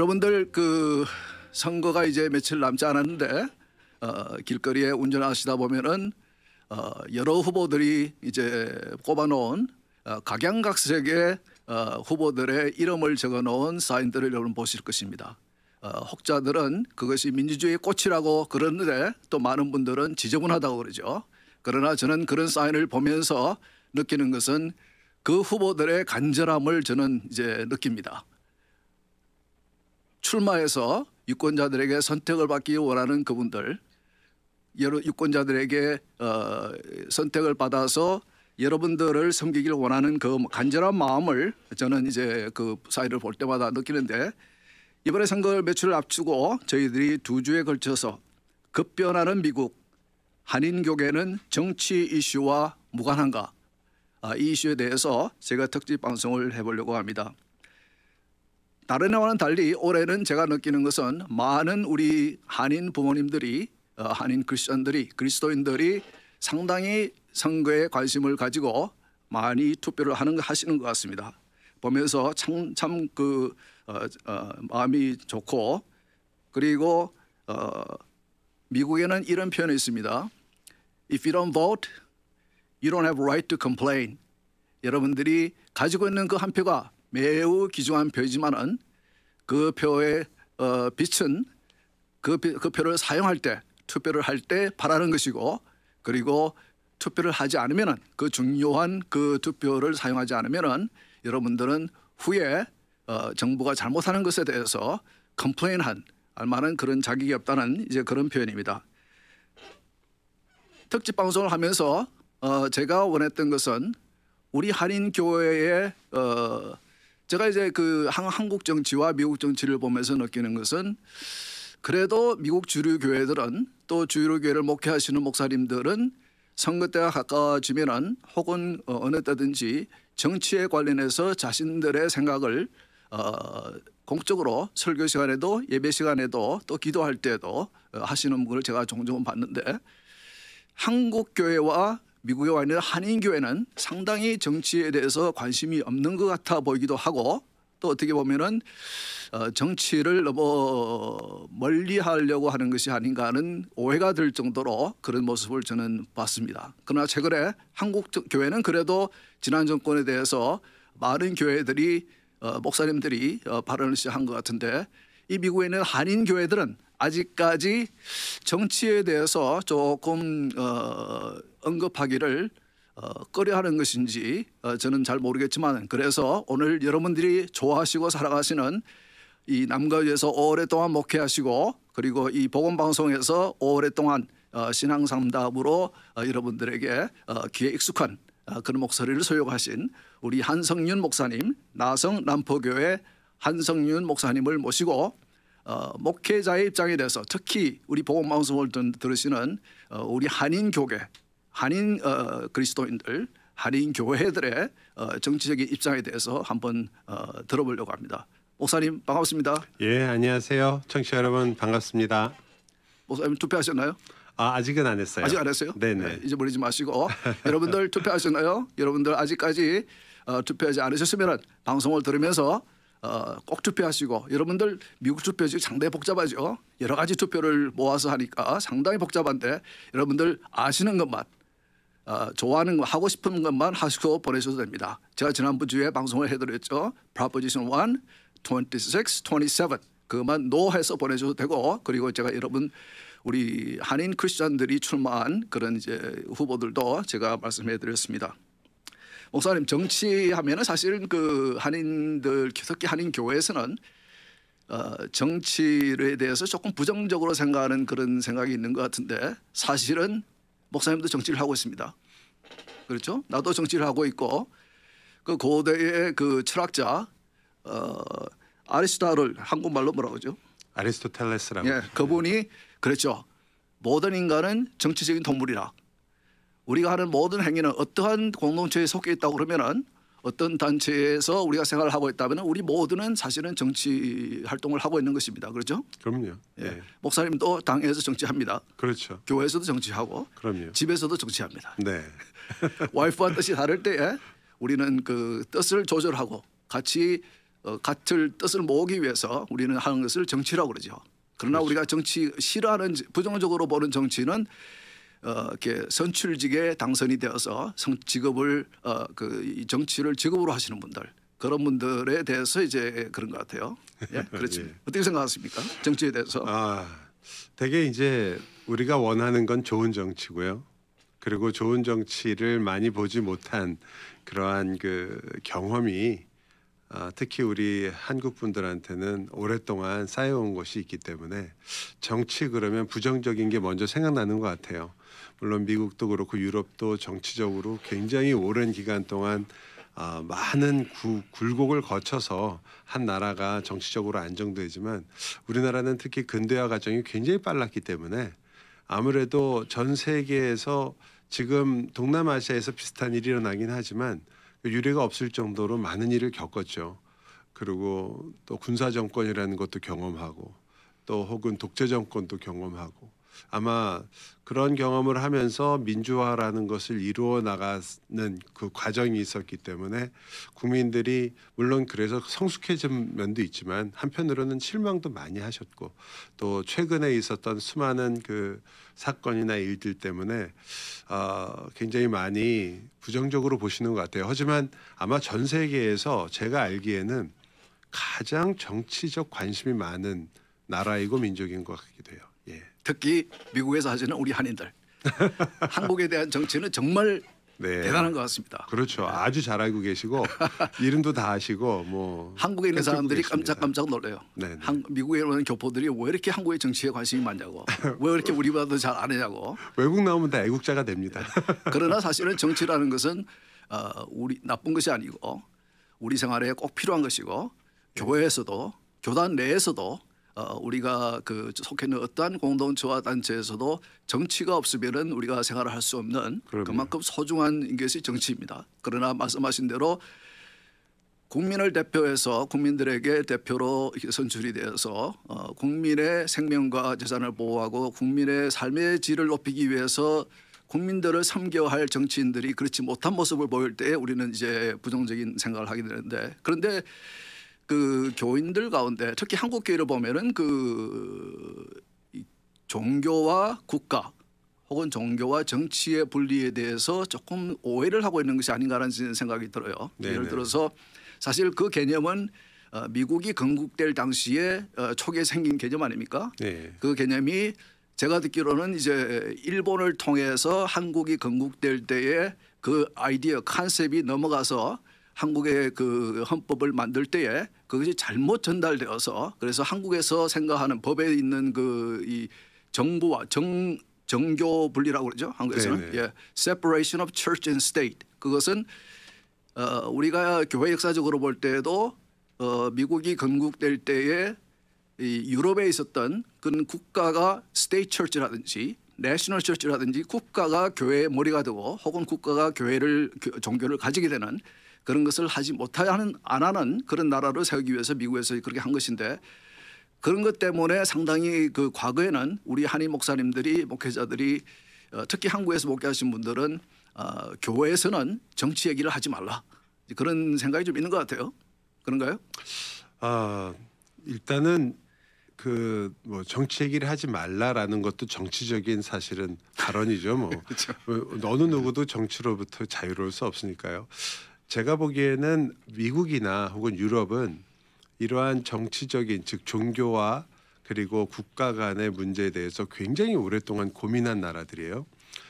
여러분들 그 선거가 이제 며칠 남지 않았는데 길거리에 운전하시다 보면은 여러 후보들이 이제 꼽아놓은 각양각색의 후보들의 이름을 적어놓은 사인들을 여러분 보실 것입니다. 혹자들은 그것이 민주주의의 꽃이라고 그러는데 또 많은 분들은 지저분하다고 그러죠. 그러나 저는 그런 사인을 보면서 느끼는 것은 그 후보들의 간절함을 저는 이제 느낍니다. 출마해서 유권자들에게 선택을 받기 원하는 그분들, 여러 유권자들에게 선택을 받아서 여러분들을 섬기기를 원하는 그 간절한 마음을 저는 이제 그 사인을 볼 때마다 느끼는데, 이번에 선거를 며칠 앞두고 저희들이 2주에 걸쳐서 급변하는 미국, 한인교계는 정치 이슈와 무관한가, 이 이슈에 대해서 제가 특집 방송을 해보려고 합니다. 다른 해와는 달리 올해는 제가 느끼는 것은 많은 우리 한인 부모님들이, 한인 크리스천들이, 그리스도인들이 상당히 선거에 관심을 가지고 많이 투표를 하시는 것 같습니다. 보면서 참 그 마음이 좋고, 그리고 미국에는 이런 표현이 있습니다. If you don't vote, you don't have a right to complain. 여러분들이 가지고 있는 그 한 표가 매우 귀중한 표이지만은 그 표의 빛은 그 표를 사용할 때, 투표를 할 때 바라는 것이고, 그리고 투표를 하지 않으면은, 그 중요한 그 투표를 사용하지 않으면은 여러분들은 후에 정부가 잘못하는 것에 대해서 컴플레인한 알만한 그런 자격이 없다는 이제 그런 표현입니다. 특집 방송을 하면서 제가 원했던 것은 우리 한인 교회의 제가 이제 그 한국 정치와 미국 정치를 보면서 느끼는 것은, 그래도 미국 주류 교회들은, 또 주류 교회를 목회하시는 목사님들은 선거 때가 가까워지면은 혹은 어느 때든지 정치에 관련해서 자신들의 생각을 공적으로 설교 시간에도, 예배 시간에도, 또 기도할 때도 하시는 분을 제가 종종 봤는데, 한국 교회와 미국에 와 있는 한인 교회는 상당히 정치에 대해서 관심이 없는 것 같아 보이기도 하고, 또 어떻게 보면은 정치를 너무 멀리 하려고 하는 것이 아닌가 하는 오해가 들 정도로 그런 모습을 저는 봤습니다. 그러나 최근에 한국 교회는 그래도 지난 정권에 대해서 많은 교회들이 목사님들이 발언을 시작한 것 같은데, 이 미국에 있는 한인 교회들은 아직까지 정치에 대해서 조금 언급하기를 꺼려하는 것인지 저는 잘 모르겠지만, 그래서 오늘 여러분들이 좋아하시고 사랑하시는 이 남가주에서 오랫동안 목회하시고, 그리고 이 복음방송에서 오랫동안 신앙상담으로 여러분들에게 귀에 익숙한 그런 목소리를 소유하신 우리 한성윤 목사님, 나성 남포교회 한성윤 목사님을 모시고 목회자의 입장에 대해서, 특히 우리 복음방송을 들으시는 우리 한인교계, 한인 그리스도인들, 한인 교회들의 정치적인 입장에 대해서 한번 들어보려고 합니다. 목사님 반갑습니다. 예, 안녕하세요. 청취자 여러분 반갑습니다. 목사님 투표하셨나요? 아직은 안 했어요. 아직 안 했어요? 네네. 네, 잊어버리지 마시고 여러분들 투표하셨나요? 여러분들 아직까지 투표하지 않으셨으면 방송을 들으면서 꼭 투표하시고, 여러분들 미국 투표지 상당히 복잡하죠. 여러 가지 투표를 모아서 하니까 상당히 복잡한데, 여러분들 아시는 것만, 좋아하는 거, 하고 싶은 것만 하시고 보내셔도 됩니다. 제가 지난번 주에 방송을 해드렸죠. Proposition 1, 26, 27 그것만 no 해서 보내셔도 되고, 그리고 제가 여러분 우리 한인 크리스천들이 출마한 그런 이제 후보들도 제가 말씀해드렸습니다. 목사님, 정치하면은 사실은 그 한인들, 특히 한인 교회에서는 정치에 대해서 조금 부정적으로 생각하는 그런 생각이 있는 것 같은데, 사실은 목사님도 정치를 하고 있습니다. 그렇죠? 나도 정치를 하고 있고, 그 고대의 그 철학자 아리스토텔을 한국말로 뭐라고 하죠? 아리스토텔레스라고. 예, 그분이 그랬죠. 모든 인간은 정치적인 동물이라. 우리가 하는 모든 행위는 어떠한 공동체에 속해 있다고 그러면은, 어떤 단체에서 우리가 생활을 하고 있다면 우리 모두는 사실은 정치 활동을 하고 있는 것입니다. 그렇죠? 그럼요. 예. 네. 목사님도 당에서 정치합니다. 그렇죠. 교회에서도 정치하고, 그럼요. 집에서도 정치합니다. 네. 와이프와 뜻이 다를 때에 우리는 그 뜻을 조절하고 같이 같은 뜻을 모으기 위해서 우리는 하는 것을 정치라고 그러죠. 그러나 그렇죠. 우리가 정치 싫어하는 부정적으로 보는 정치는 이렇게 선출직에 당선이 되어서 직업을 이 정치를 직업으로 하시는 분들 그런 분들에 대해서 이제 그런 것 같아요. 예, 그렇죠. 예. 어떻게 생각하십니까? 정치에 대해서? 되게 이제 우리가 원하는 건 좋은 정치고요. 그리고 좋은 정치를 많이 보지 못한 그러한 그 경험이 특히 우리 한국 분들한테는 오랫동안 쌓여온 것이 있기 때문에 정치 그러면 부정적인 게 먼저 생각나는 것 같아요. 물론 미국도 그렇고 유럽도 정치적으로 굉장히 오랜 기간 동안 많은 굴곡을 거쳐서 한 나라가 정치적으로 안정되지만 우리나라는 특히 근대화 과정이 굉장히 빨랐기 때문에 아무래도 전 세계에서 지금 동남아시아에서 비슷한 일이 일어나긴 하지만 유례가 없을 정도로 많은 일을 겪었죠. 그리고 또 군사 정권이라는 것도 경험하고 또 혹은 독재 정권도 경험하고 아마 그런 경험을 하면서 민주화라는 것을 이루어 나가는 그 과정이 있었기 때문에 국민들이 물론 그래서 성숙해진 면도 있지만 한편으로는 실망도 많이 하셨고 또 최근에 있었던 수많은 그 사건이나 일들 때문에 굉장히 많이 부정적으로 보시는 것 같아요. 하지만 아마 전 세계에서 제가 알기에는 가장 정치적 관심이 많은 나라이고 민족인 것 같기도 해요. 예. 특히 미국에서 하시는 우리 한인들 한국에 대한 정치는 정말 네. 대단한 것 같습니다. 그렇죠. 아주 잘 알고 계시고 이름도 다 아시고 뭐 한국에 있는 팬클럽도 사람들이 계십니다. 깜짝깜짝 놀래요. 네네. 미국에 있는 교포들이 왜 이렇게 한국의 정치에 관심이 많냐고, 왜 이렇게 우리보다 더 잘 아느냐고. 외국 나오면 다 애국자가 됩니다. 그러나 사실은 정치라는 것은 우리 나쁜 것이 아니고 우리 생활에 꼭 필요한 것이고 교회에서도 교단 내에서도 우리가 그 속해 있는 어떠한 공동체와 단체에서도 정치가 없으면은 우리가 생활을 할 수 없는 그럼요. 그만큼 소중한 것이 정치입니다. 그러나 말씀하신 대로 국민을 대표해서 국민들에게 대표로 선출이 되어서 국민의 생명과 재산을 보호하고 국민의 삶의 질을 높이기 위해서 국민들을 섬겨야 할 정치인들이 그렇지 못한 모습을 보일 때 우리는 이제 부정적인 생각을 하게 되는데 그런데 그 교인들 가운데 특히 한국 교회를 보면은 이 종교와 국가 혹은 종교와 정치의 분리에 대해서 조금 오해를 하고 있는 것이 아닌가라는 생각이 들어요. 네네. 예를 들어서 사실 그 개념은 미국이 건국될 당시에 초기에 생긴 개념 아닙니까? 네. 그 개념이 제가 듣기로는 이제 일본을 통해서 한국이 건국될 때에 그 아이디어 컨셉이 넘어가서 한국의 그 헌법을 만들 때에 그것이 잘못 전달되어서 그래서 한국에서 생각하는 법에 있는 그 이 정부와 정교 분리라고 그러죠. 한국에서는 네네. 예, separation of church and state. 그것은 우리가 교회 역사적으로 볼 때에도 미국이 건국될 때에 이 유럽에 있었던 그런 국가가 스테이트 처치라든지 내셔널 처치라든지 국가가 교회의 머리가 되고 혹은 국가가 종교를 가지게 되는 그런 것을 하지 못하는 안 하는 그런 나라를 세우기 위해서 미국에서 그렇게 한 것인데 그런 것 때문에 상당히 그 과거에는 우리 한인 목사님들이 목회자들이 특히 한국에서 목회하신 분들은 교회에서는 정치 얘기를 하지 말라 그런 생각이 좀 있는 것 같아요. 그런가요? 일단은 그 뭐 정치 얘기를 하지 말라라는 것도 정치적인 사실은 발언이죠. 뭐 그렇죠. 어느 누구도 정치로부터 자유로울 수 없으니까요. 제가 보기에는 미국이나 혹은 유럽은 이러한 정치적인 즉 종교와 그리고 국가 간의 문제에 대해서 굉장히 오랫동안 고민한 나라들이에요.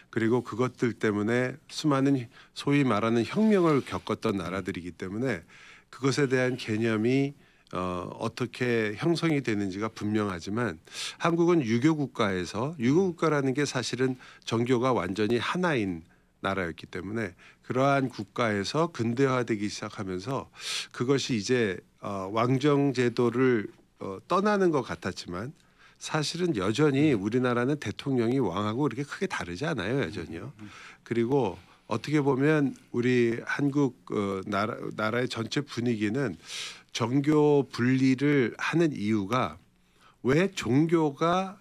그리고 그것들 때문에 수많은 소위 말하는 혁명을 겪었던 나라들이기 때문에 그것에 대한 개념이 어떻게 형성이 되는지가 분명하지만 한국은 유교 국가에서 유교 국가라는 게 사실은 정교가 완전히 하나인 나라였기 때문에 그러한 국가에서 근대화되기 시작하면서 그것이 이제 왕정 제도를 떠나는 것 같았지만 사실은 여전히 우리나라는 대통령이 왕하고 그렇게 크게 다르지 않아요, 여전히요. 그리고 어떻게 보면 우리 한국 나라의 전체 분위기는 정교 분리를 하는 이유가 왜 종교가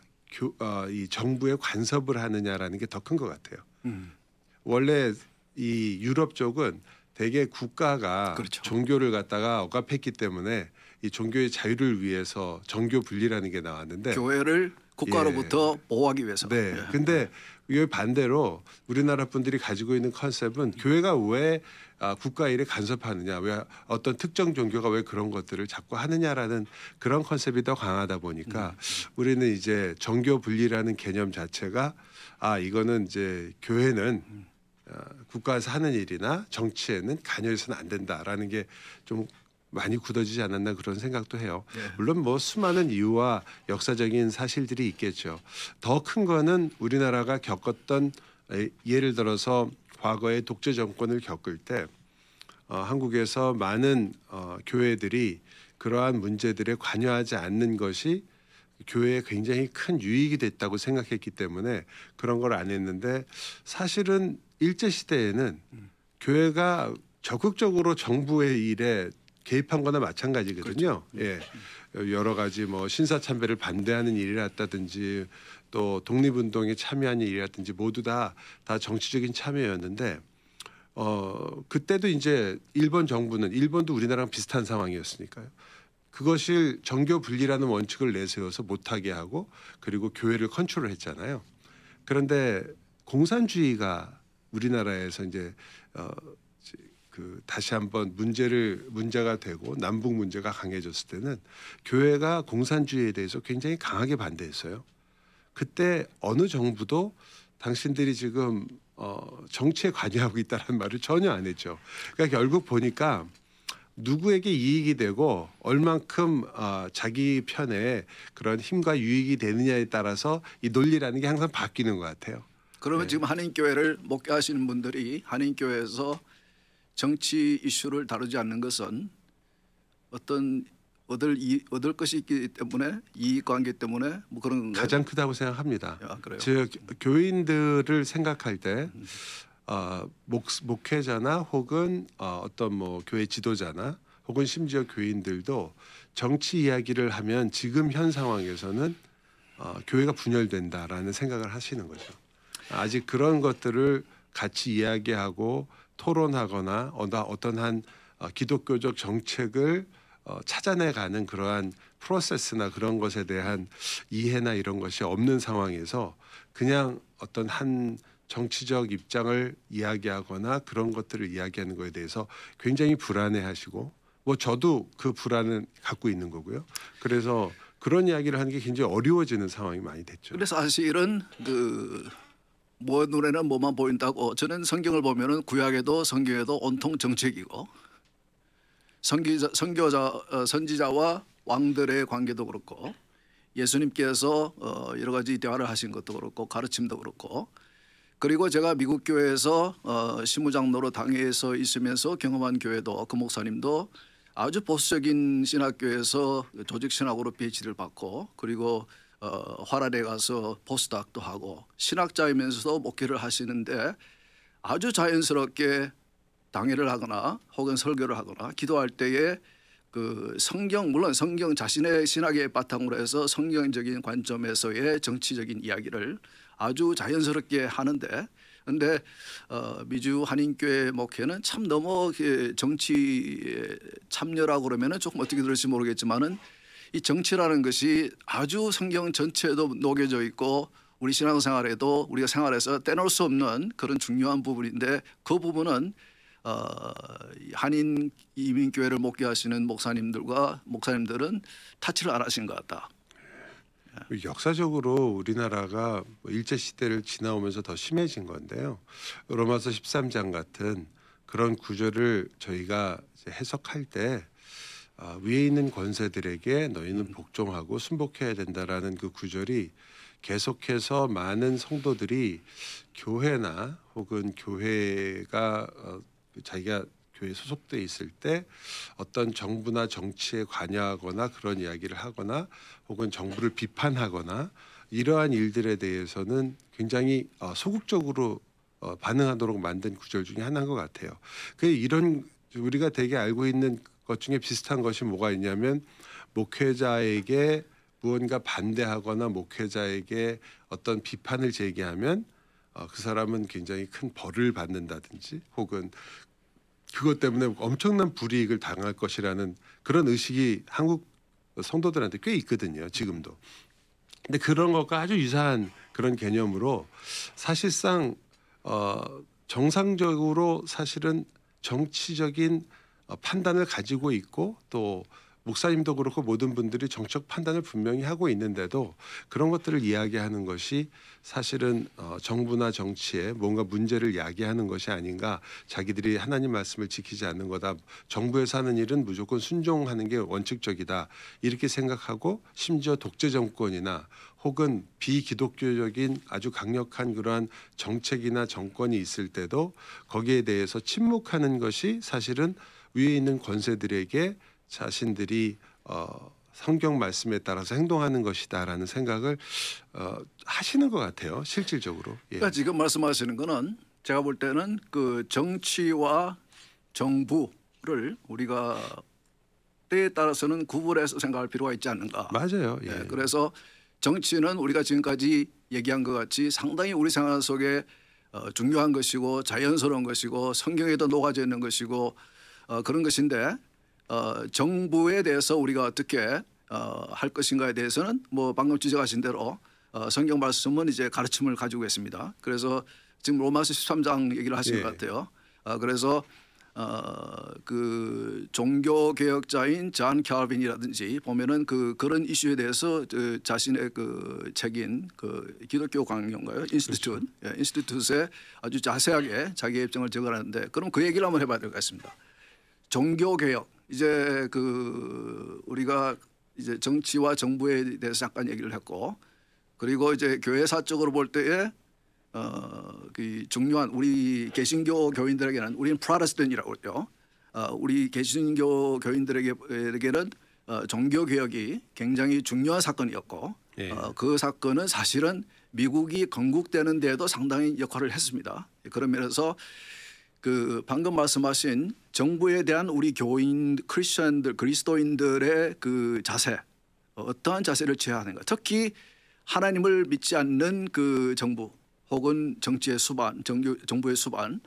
이 정부에 간섭을 하느냐라는 게 더 큰 것 같아요. 원래 이 유럽 쪽은 대개 국가가 그렇죠. 종교를 갖다가 억압했기 때문에 이 종교의 자유를 위해서 정교 분리라는 게 나왔는데 교회를 국가로부터 보호하기 위해서. 네. 예. 근데 이 반대로 우리나라 분들이 가지고 있는 컨셉은 교회가 왜 국가 일에 간섭하느냐, 왜 어떤 특정 종교가 왜 그런 것들을 자꾸 하느냐라는 그런 컨셉이 더 강하다 보니까 우리는 이제 정교 분리라는 개념 자체가 이거는 이제 교회는 국가에서 하는 일이나 정치에는 관여해서는 안 된다라는 게 좀 많이 굳어지지 않았나 그런 생각도 해요. 네. 물론 뭐 수많은 이유와 역사적인 사실들이 있겠죠. 더 큰 거는 우리나라가 겪었던 예를 들어서 과거의 독재 정권을 겪을 때 한국에서 많은 교회들이 그러한 문제들에 관여하지 않는 것이 교회에 굉장히 큰 유익이 됐다고 생각했기 때문에 그런 걸 안 했는데 사실은 일제 시대에는 교회가 적극적으로 정부의 일에 개입한 거나 마찬가지거든요. 그렇죠. 예. 여러 가지 뭐 신사참배를 반대하는 일이라든지 또 독립운동에 참여하는 일이라든지 모두 다 정치적인 참여였는데 그때도 이제 일본 정부는 일본도 우리나라랑 비슷한 상황이었으니까요. 그것을 정교 분리라는 원칙을 내세워서 못하게 하고 그리고 교회를 컨트롤했잖아요. 그런데 공산주의가 우리나라에서 이제 다시 한번 문제가 되고 남북 문제가 강해졌을 때는 교회가 공산주의에 대해서 굉장히 강하게 반대했어요. 그때 어느 정부도 당신들이 지금 정치에 관여하고 있다는 말을 전혀 안 했죠. 그러니까 결국 보니까 누구에게 이익이 되고 얼만큼 자기 편에 그런 힘과 유익이 되느냐에 따라서 이 논리라는 게 항상 바뀌는 것 같아요. 그러면 네. 지금 한인교회를 목회하시는 분들이 한인교회에서 정치 이슈를 다루지 않는 것은 어떤 얻을 것이 있기 때문에 이익관계 때문에 뭐 그런 건가요? 가장 크다고 생각합니다. 그래요. 즉 교인들을 생각할 때 목회자나 혹은 어떤 뭐 교회 지도자나 혹은 심지어 교인들도 정치 이야기를 하면 지금 현 상황에서는 교회가 분열된다라는 생각을 하시는 거죠. 아직 그런 것들을 같이 이야기하고 토론하거나 어떤 한 기독교적 정책을 찾아내가는 그러한 프로세스나 그런 것에 대한 이해나 이런 것이 없는 상황에서 그냥 어떤 한 정치적 입장을 이야기하거나 그런 것들을 이야기하는 것에 대해서 굉장히 불안해하시고 뭐 저도 그 불안을 갖고 있는 거고요. 그래서 그런 이야기를 하는 게 굉장히 어려워지는 상황이 많이 됐죠. 그래서 사실은 뭐 눈에는 뭐만 보인다고 저는 성경을 보면은 구약에도 성경에도 온통 정책이고 선지자와 왕들의 관계도 그렇고 예수님께서 여러 가지 대화를 하신 것도 그렇고 가르침도 그렇고 그리고 제가 미국 교회에서 시무장로로 당회에서 있으면서 경험한 교회도 그 목사님도 아주 보수적인 신학교에서 조직 신학으로 PhD를 받고 그리고 화라대 가서 포스닥도 하고 신학자이면서도 목회를 하시는데 아주 자연스럽게 당회를 하거나 혹은 설교를 하거나 기도할 때에 그 성경 물론 성경 자신의 신학의 바탕으로 해서 성경적인 관점에서의 정치적인 이야기를 아주 자연스럽게 하는데 그런데 미주 한인교회 목회는 참 너무 정치에 참여라고 그러면은 조금 어떻게 들을지 모르겠지만은 이 정치라는 것이 아주 성경 전체에도 녹여져 있고 우리 신앙생활에도 우리가 생활에서 떼놓을 수 없는 그런 중요한 부분인데 그 부분은 한인 이민교회를 목회하시는 목사님들은 타치를 안 하신 것 같다. 역사적으로 우리나라가 일제 시대를 지나오면서 더 심해진 건데요. 로마서 13장 같은 그런 구절을 저희가 이제 해석할 때 위에 있는 권세들에게 너희는 복종하고 순복해야 된다라는 그 구절이 계속해서 많은 성도들이 교회나 혹은 교회가 자기가 교회에 소속돼 있을 때 어떤 정부나 정치에 관여하거나 그런 이야기를 하거나 혹은 정부를 비판하거나 이러한 일들에 대해서는 굉장히 소극적으로 반응하도록 만든 구절 중에 하나인 것 같아요. 이런 우리가 되게 알고 있는 것 중에 비슷한 것이 뭐가 있냐면 목회자에게 무언가 반대하거나 목회자에게 어떤 비판을 제기하면 그 사람은 굉장히 큰 벌을 받는다든지 혹은 그것 때문에 엄청난 불이익을 당할 것이라는 그런 의식이 한국 성도들한테 꽤 있거든요. 지금도. 근데 그런 것과 아주 유사한 그런 개념으로 사실상 정상적으로 사실은 정치적인 판단을 가지고 있고 또 목사님도 그렇고 모든 분들이 정책 판단을 분명히 하고 있는데도 그런 것들을 이야기하는 것이 사실은 정부나 정치에 뭔가 문제를 야기하는 것이 아닌가. 자기들이 하나님 말씀을 지키지 않는 거다. 정부에서 하는 일은 무조건 순종하는 게 원칙적이다. 이렇게 생각하고 심지어 독재 정권이나 혹은 비기독교적인 아주 강력한 그러한 정책이나 정권이 있을 때도 거기에 대해서 침묵하는 것이 사실은 위에 있는 권세들에게 자신들이 성경 말씀에 따라서 행동하는 것이다라는 생각을 하시는 것 같아요. 실질적으로. 예. 그러니까 지금 말씀하시는 거는 제가 볼 때는 그 정치와 정부를 우리가 때에 따라서는 구분해서 생각할 필요가 있지 않는가. 맞아요. 예. 네, 그래서 정치는 우리가 지금까지 얘기한 것 같이 상당히 우리 생활 속에 중요한 것이고 자연스러운 것이고 성경에도 녹아져 있는 것이고 그런 것인데 정부에 대해서 우리가 어떻게 할 것인가에 대해서는 뭐 방금 지적하신 대로 성경 말씀은 이제 가르침을 가지고 있습니다. 그래서 지금 로마서 13장 얘기를 하시는 것 같아요. 그래서 그 종교 개혁자인 존 캘빈이라든지 보면은 그런 이슈에 대해서 자신의 그 책인 그 기독교 강령가요 인스티튜트, 그렇죠. 인스티튜트에 아주 자세하게 자기의 입장을 적어놨는데 그럼 그 얘기를 한번 해봐야 될 것 같습니다. 종교 개혁 이제 그 우리가 이제 정치와 정부에 대해서 잠깐 얘기를 했고 그리고 이제 교회사적으로 볼 때에 그 중요한 우리 개신교 교인들에게는 우리는 프로테스탄이라고 그러죠. 우리 개신교 교인들에게는 종교 개혁이 굉장히 중요한 사건이었고 예. 그 사건은 사실은 미국이 건국되는 데에도 상당히 역할을 했습니다. 그런 면에서 그 방금 말씀하신 정부에 대한 우리 교인 크리스천들 그리스도인들의 그 자세 어떠한 자세를 취해야 하는가. 특히 하나님을 믿지 않는 그 정부 혹은 정치의 수반, 정부의 수반,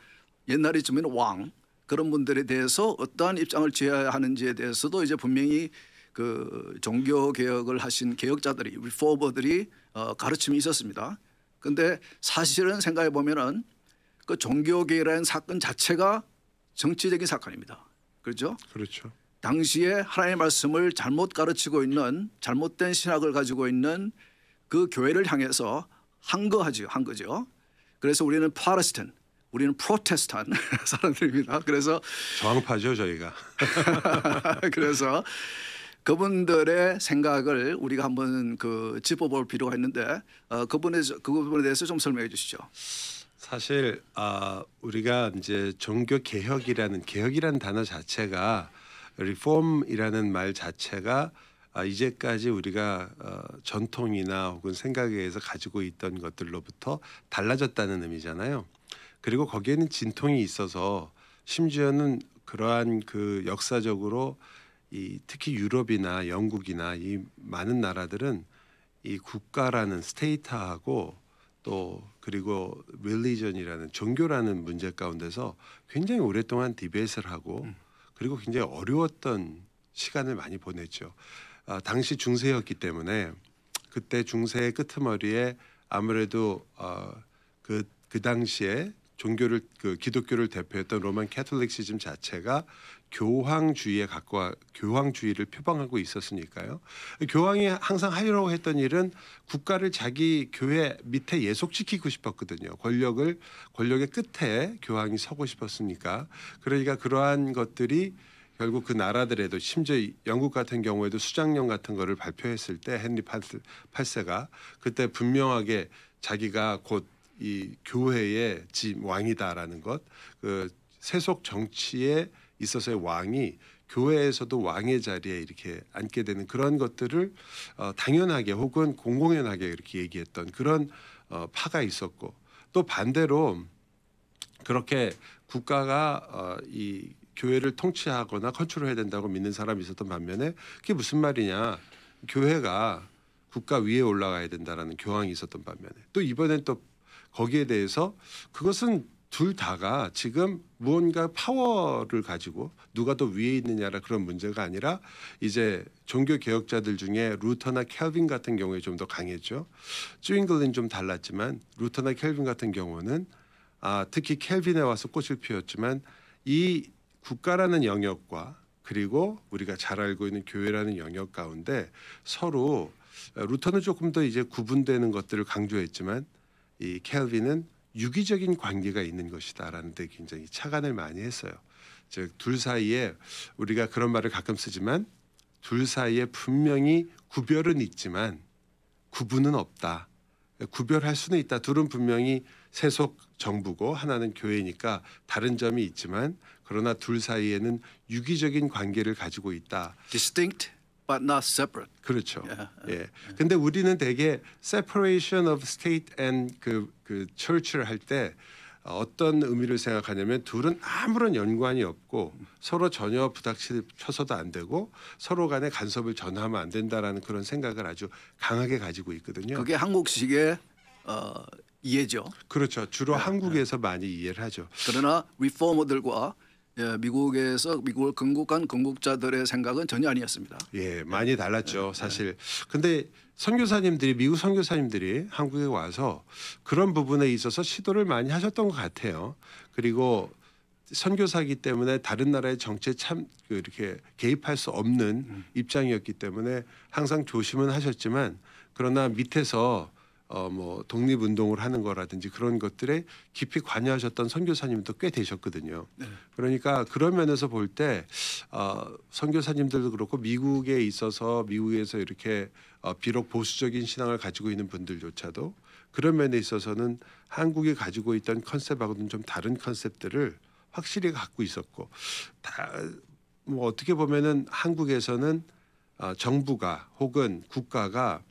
옛날에 쯤에는 왕 그런 분들에 대해서 어떠한 입장을 취해야 하는지에 대해서도 이제 분명히 그 종교 개혁을 하신 개혁자들이 리포머들이 가르침이 있었습니다. 그런데 사실은 생각해 보면은 그 종교 개혁이라는 사건 자체가 정치적인 사건입니다. 그렇죠? 그렇죠. 당시에 하나님의 말씀을 잘못 가르치고 있는 잘못된 신학을 가지고 있는 그 교회를 향해서 한 거죠. 그래서 우리는 프로테스탄, 우리는 프로테스탄 사람들입니다. 그래서 저항파죠 저희가. 그래서 그분들의 생각을 우리가 한번 그 짚어볼 필요가 있는데 그 부분에 대해서 좀 설명해 주시죠. 사실 우리가 이제 종교 개혁이라는 단어 자체가 리폼이라는 말 자체가 이제까지 우리가 전통이나 혹은 생각에 의해서 가지고 있던 것들로부터 달라졌다는 의미잖아요. 그리고 거기에는 진통이 있어서 심지어는 그러한 그 역사적으로 특히 유럽이나 영국이나 이 많은 나라들은 이 국가라는 스테이트하고 또 그리고 릴리전이라는 종교라는 문제 가운데서 굉장히 오랫동안 디베이트를 하고 그리고 굉장히 어려웠던 시간을 많이 보냈죠. 당시 중세였기 때문에 그때 중세의 끄트머리에 아무래도 그 당시에 기독교를 대표했던 로만 캐톨릭시즘 자체가 교황주의를 표방하고 있었으니까요. 교황이 항상 하려고 했던 일은 국가를 자기 교회 밑에 예속시키고 싶었거든요. 권력의 끝에 교황이 서고 싶었으니까. 그러니까 그러한 것들이 결국 그 나라들에도 심지어 영국 같은 경우에도 수장령 같은 거를 발표했을 때 헨리 8세가 그때 분명하게 자기가 곧 이 교회의 왕이다라는 것, 그 세속 정치에 있어서의 왕이 교회에서도 왕의 자리에 이렇게 앉게 되는 그런 것들을 당연하게 혹은 공공연하게 이렇게 얘기했던 그런 파가 있었고 또 반대로 그렇게 국가가 이 교회를 통치하거나 컨트롤해야 된다고 믿는 사람이 있었던 반면에 그게 무슨 말이냐 교회가 국가 위에 올라가야 된다라는 교황이 있었던 반면에 또 이번엔 또 거기에 대해서 그것은 둘 다가 지금 무언가 파워를 가지고 누가 더 위에 있느냐라 그런 문제가 아니라 이제 종교 개혁자들 중에 루터나 켈빈 같은 경우에 좀 더 강했죠. 쭌글린 좀 달랐지만 루터나 켈빈 같은 경우는 특히 켈빈에 와서 꽃을 피웠지만 이 국가라는 영역과 그리고 우리가 잘 알고 있는 교회라는 영역 가운데 서로 루터는 조금 더 이제 구분되는 것들을 강조했지만 이 켈빈은 유기적인 관계가 있는 것이다라는 데 굉장히 착안을 많이 했어요. 즉 둘 사이에 우리가 그런 말을 가끔 쓰지만 둘 사이에 분명히 구별은 있지만 구분은 없다. 구별할 수는 있다. 둘은 분명히 세속 정부고 하나는 교회니까 다른 점이 있지만 그러나 둘 사이에는 유기적인 관계를 가지고 있다. distinct but not separate. 그렇죠. Yeah. 예. 근데 우리는 되게 separation of state and 그 church를 할 때 어떤 의미를 생각하냐면 둘은 아무런 연관이 없고 서로 전혀 부닥쳐서도 안 되고 서로 간에 간섭을 전하면 안 된다라는 그런 생각을 아주 강하게 가지고 있거든요. 그게 한국식의 이해죠. 그렇죠. 주로 한국에서 많이 이해를 하죠. 그러나 리포머들과 미국에서 미국을 건국한 건국자들의 생각은 전혀 아니었습니다. 예, 많이 달랐죠, 사실. 근데 선교사님들이 미국 선교사님들이 한국에 와서 그런 부분에 있어서 시도를 많이 하셨던 것 같아요. 그리고 선교사이기 때문에 다른 나라의 정치에 참 이렇게 개입할 수 없는 입장이었기 때문에 항상 조심은 하셨지만 그러나 밑에서 뭐 독립운동을 하는 거라든지 그런 것들에 깊이 관여하셨던 선교사님도 꽤 되셨거든요. 네. 그러니까 그런 면에서 볼 때 선교사님들도 그렇고 미국에 있어서 미국에서 이렇게 비록 보수적인 신앙을 가지고 있는 분들조차도 그런 면에 있어서는 한국이 가지고 있던 컨셉하고는 좀 다른 컨셉들을 확실히 갖고 있었고 뭐 어떻게 보면은 한국에서는 정부가 혹은 국가가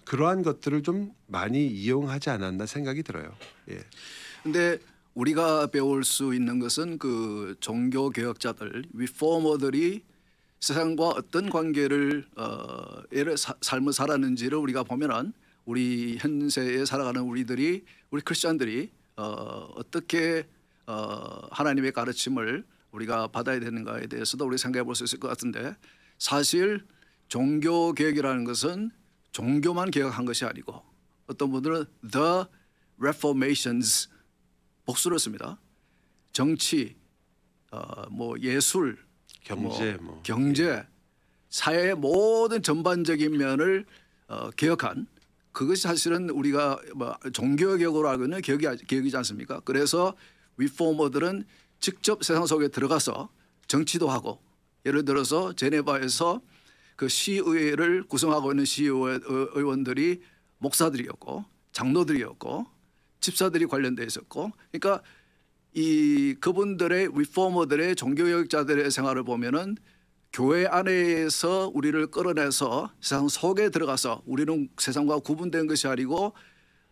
그러한 것들을 좀 많이 이용하지 않았나 생각이 들어요. 예. 근데 우리가 배울 수 있는 것은 그 종교 개혁자들, 리포머들이 세상과 어떤 관계를 삶을 살았는지를 우리가 보면은 우리 현세에 살아가는 우리 크리스천들이 어떻게 하나님의 가르침을 우리가 받아야 되는가에 대해서도 우리 생각해 볼 수 있을 것 같은데 사실 종교 개혁이라는 것은 종교만 개혁한 것이 아니고 어떤 분들은 The Reformations 복수를 씁니다. 정치, 뭐 예술, 경제, 사회의 모든 전반적인 면을 개혁한 그것이 사실은 우리가 뭐 종교 개혁으로 알고 있는 개혁이지 않습니까? 그래서 리포머들은 직접 세상 속에 들어가서 정치도 하고 예를 들어서 제네바에서 그 시의회를 구성하고 있는 시의원들이 목사들이었고 장로들이었고 집사들이 관련돼 있었고 그러니까 이 그분들의 리포머들의 종교개혁자들의 생활을 보면은 교회 안에서 우리를 끌어내서 세상 속에 들어가서 우리는 세상과 구분된 것이 아니고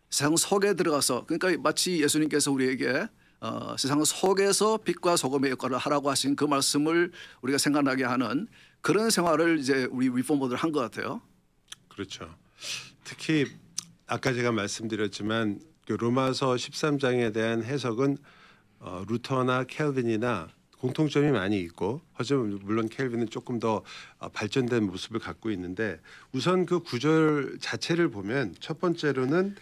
세상 속에 들어가서 그러니까 마치 예수님께서 우리에게 세상 속에서 빛과 소금의 역할을 하라고 하신 그 말씀을 우리가 생각나게 하는 그런 생활을 이제 우리 리포머들 한 것 같아요. 그렇죠. 특히 아까 제가 말씀드렸지만 그 로마서 13장에 대한 해석은 루터나 켈빈이나 공통점이 많이 있고 하지만 물론 켈빈은 조금 더 발전된 모습을 갖고 있는데 우선 그 구절 자체를 보면 첫 번째로는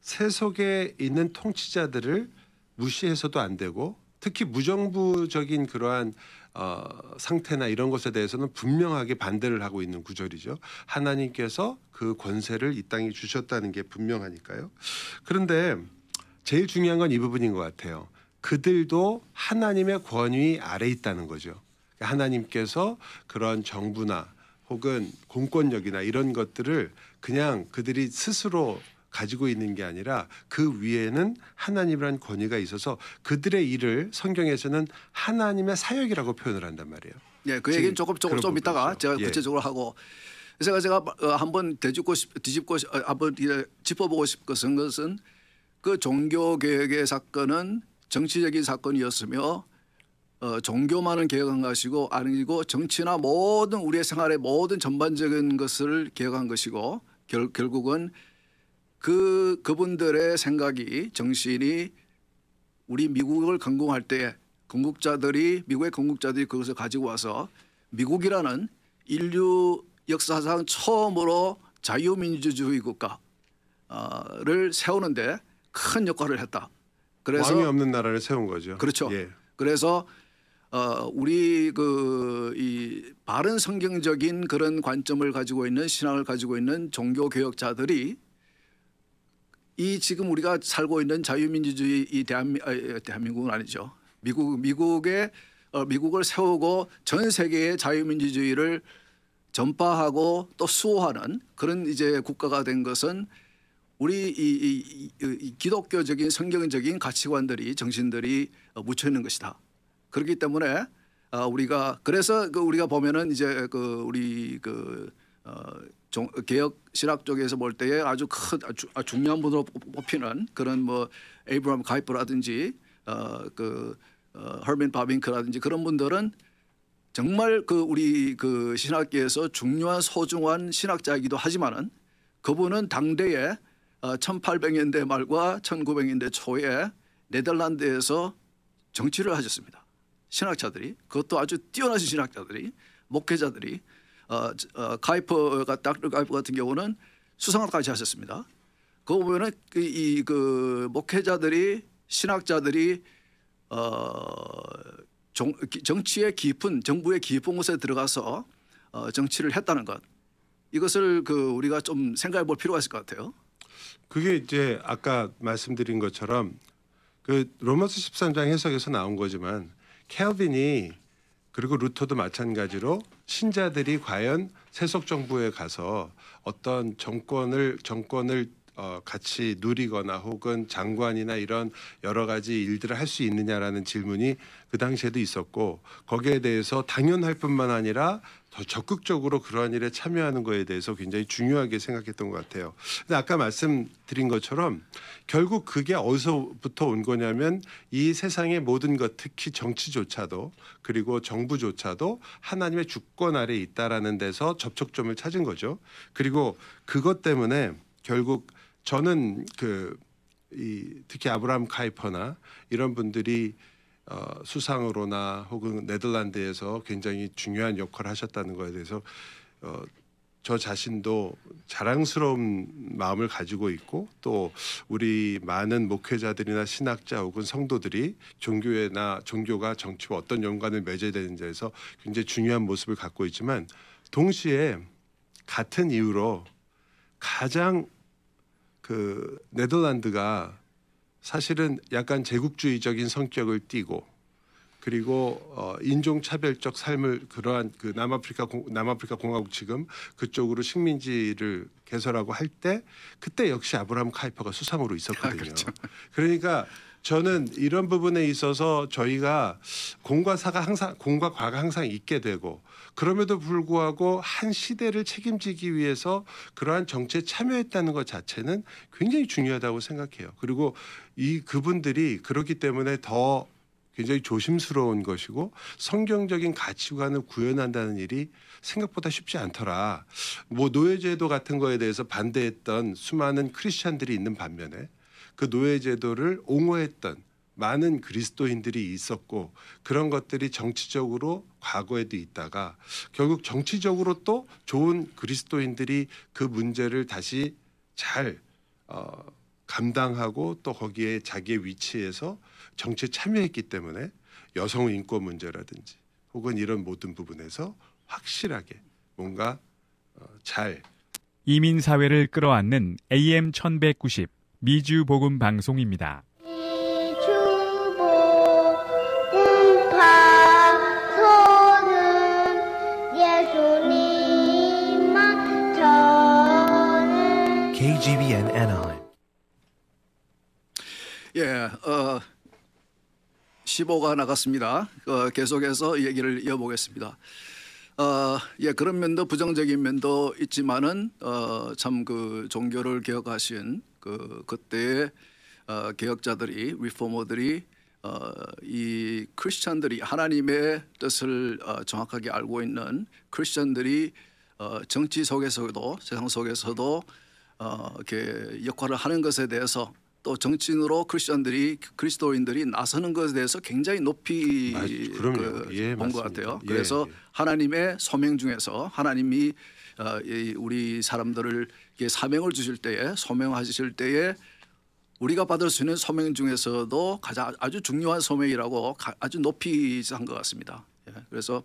세속에 있는 통치자들을 무시해서도 안 되고 특히 무정부적인 그러한 상태나 이런 것에 대해서는 분명하게 반대를 하고 있는 구절이죠. 하나님께서 그 권세를 이 땅에 주셨다는 게 분명하니까요. 그런데 제일 중요한 건 이 부분인 것 같아요. 그들도 하나님의 권위 아래 있다는 거죠. 하나님께서 그런 정부나 혹은 공권력이나 이런 것들을 그냥 그들이 스스로 가지고 있는 게 아니라 그 위에는 하나님이라는 권위가 있어서 그들의 일을 성경에서는 하나님의 사역이라고 표현을 한단 말이에요. 네, 그 얘기는 좀 이따가 제가 구체적으로 하고 제가 한번 뒤집고 한번 짚어보고 싶은 것은 그 종교 개혁의 사건은 정치적인 사건이었으며 종교만은 개혁한 것이고 아니고 정치나 모든 우리의 생활의 모든 전반적인 것을 개혁한 것이고 결국은 그분들의 생각이 정신이 우리 미국을 건국할 때 미국의 건국자들이 그것을 가지고 와서 미국이라는 인류 역사상 처음으로 자유민주주의 국가를 세우는데 큰 역할을 했다. 그래서 왕이 없는 나라를 세운 거죠. 그렇죠. 예. 그래서 우리 이 바른 성경적인 그런 관점을 가지고 있는 신앙을 가지고 있는 종교 개혁자들이 이 지금 우리가 살고 있는 자유민주주의 이 대한민국은 아니죠. 미국을 세우고 전 세계의 자유민주주의를 전파하고 또 수호하는 그런 이제 국가가 된 것은 우리 이 기독교적인 성경적인 가치관들이 정신들이 묻혀 있는 것이다. 그렇기 때문에 그래서 우리가 보면은 이제 우리 개혁 신학 쪽에서 볼 때에 아주 중요한 분으로 뽑히는 그런 뭐 에이브라함 카이퍼라든지 허먼 바빙크라든지 그런 분들은 정말 우리 신학계에서 중요한 소중한 신학자이기도 하지만은 그분은 당대에 1800년대 말과 1900년대 초에 네덜란드에서 정치를 하셨습니다. 신학자들이 그것도 아주 뛰어나신 신학자들이 목회자들이 닥터 카이퍼 같은 경우는 수상까지 하셨습니다. 그거 보면은 목회자들이 신학자들이 정치의 깊은 정부의 깊은 곳에 들어가서 정치를 했다는 것 이것을 우리가 좀 생각해 볼 필요가 있을 것 같아요. 그게 이제 아까 말씀드린 것처럼 로마서 13장 해석에서 나온 거지만 켈빈이 그리고 루터도 마찬가지로 신자들이 과연 세속 정부에 가서 어떤 정권을 같이 누리거나 혹은 장관이나 이런 여러 가지 일들을 할 수 있느냐라는 질문이 그 당시에도 있었고 거기에 대해서 당연할 뿐만 아니라 더 적극적으로 그러한 일에 참여하는 거에 대해서 굉장히 중요하게 생각했던 것 같아요. 근데 아까 말씀드린 것처럼 결국 그게 어디서부터 온 거냐면 이 세상의 모든 것 특히 정치조차도 그리고 정부조차도 하나님의 주권 아래에 있다라는 데서 접촉점을 찾은 거죠. 그리고 그것 때문에 결국 저는 특히 아브라함 카이퍼나 이런 분들이 수상으로나 혹은 네덜란드에서 굉장히 중요한 역할을 하셨다는 것에 대해서 저 자신도 자랑스러운 마음을 가지고 있고 또 우리 많은 목회자들이나 신학자 혹은 성도들이 종교가 정치와 어떤 연관을 맺어야 되는지에서 굉장히 중요한 모습을 갖고 있지만 동시에 같은 이유로 가장 네덜란드가 사실은 약간 제국주의적인 성격을 띠고 그리고 인종차별적 삶을 그러한 남아프리카 공화국 지금 그쪽으로 식민지를 개설하고 할 때 그때 역시 아브라함 카이퍼가 수상으로 있었거든요. 그렇죠. 그러니까 저는 이런 부분에 있어서 저희가 공과 과가 항상 있게 되고 그럼에도 불구하고 한 시대를 책임지기 위해서 그러한 정치에 참여했다는 것 자체는 굉장히 중요하다고 생각해요. 그리고 그분들이 그렇기 때문에 더 굉장히 조심스러운 것이고 성경적인 가치관을 구현한다는 일이 생각보다 쉽지 않더라. 뭐 노예제도 같은 거에 대해서 반대했던 수많은 크리스찬들이 있는 반면에 그 노예제도를 옹호했던 많은 그리스도인들이 있었고 그런 것들이 정치적으로 과거에도 있다가 결국 정치적으로 또 좋은 그리스도인들이 그 문제를 다시 잘 감당하고 또 거기에 자기의 위치에서 정치에 참여했기 때문에 여성 인권 문제라든지 혹은 이런 모든 부분에서 확실하게 뭔가 잘 이민 사회를 끌어안는 AM 1190 미주 복음 방송입니다. KGBN Anaheim. 예, 15가 나갔습니다. 계속해서 얘기를 이어보겠습니다. 예, 그런 면도 부정적인 면도 있지만은 참 종교를 개혁하신 그때의 개혁자들이 리포머들이 이 크리스천들이 하나님의 뜻을 정확하게 알고 있는 크리스천들이 정치 속에서도 세상 속에서도 이렇게 역할을 하는 것에 대해서 또 정치인으로 그리스도인들이 나서는 것에 대해서 굉장히 높이 그럼요. 예, 본 것 맞습니다. 같아요. 예, 그래서 예. 하나님의 소명 중에서 하나님이 우리 사람들을 사명을 주실 때에 소명하실 때에 우리가 받을 수 있는 소명 중에서도 가장 아주 중요한 소명이라고 아주 높이 한 것 같습니다. 예, 그래서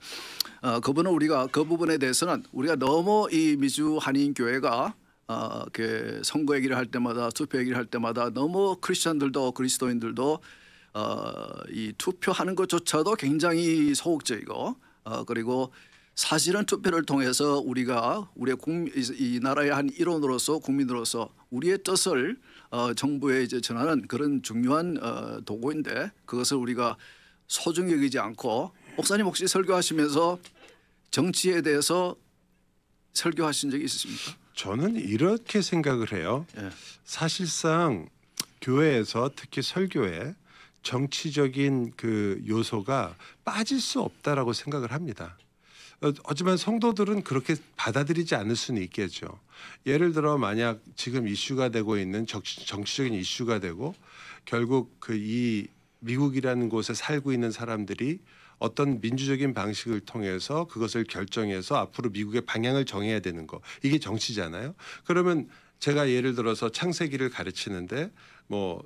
그분은 우리가 그 부분에 대해서는 우리가 너무 이 미주 한인 교회가 선거 얘기를 할 때마다 투표 얘기를 할 때마다 너무 크리스천들도 그리스도인들도 이 투표하는 것조차도 굉장히 소극적이고 그리고 사실은 투표를 통해서 우리가 이 나라의 한 일원으로서 국민으로서 우리의 뜻을 정부에 이제 전하는 그런 중요한 도구인데 그것을 우리가 소중히 여기지 않고 목사님 혹시 설교하시면서 정치에 대해서 설교하신 적이 있으십니까? 저는 이렇게 생각을 해요. 예. 사실상 교회에서 특히 설교에 정치적인 그 요소가 빠질 수 없다라고 생각을 합니다. 하지만 성도들은 그렇게 받아들이지 않을 수는 있겠죠. 예를 들어 만약 지금 이슈가 되고 있는 정치적인 이슈가 되고 결국 이 미국이라는 곳에 살고 있는 사람들이 어떤 민주적인 방식을 통해서 그것을 결정해서 앞으로 미국의 방향을 정해야 되는 거 이게 정치잖아요. 그러면 제가 예를 들어서 창세기를 가르치는데 뭐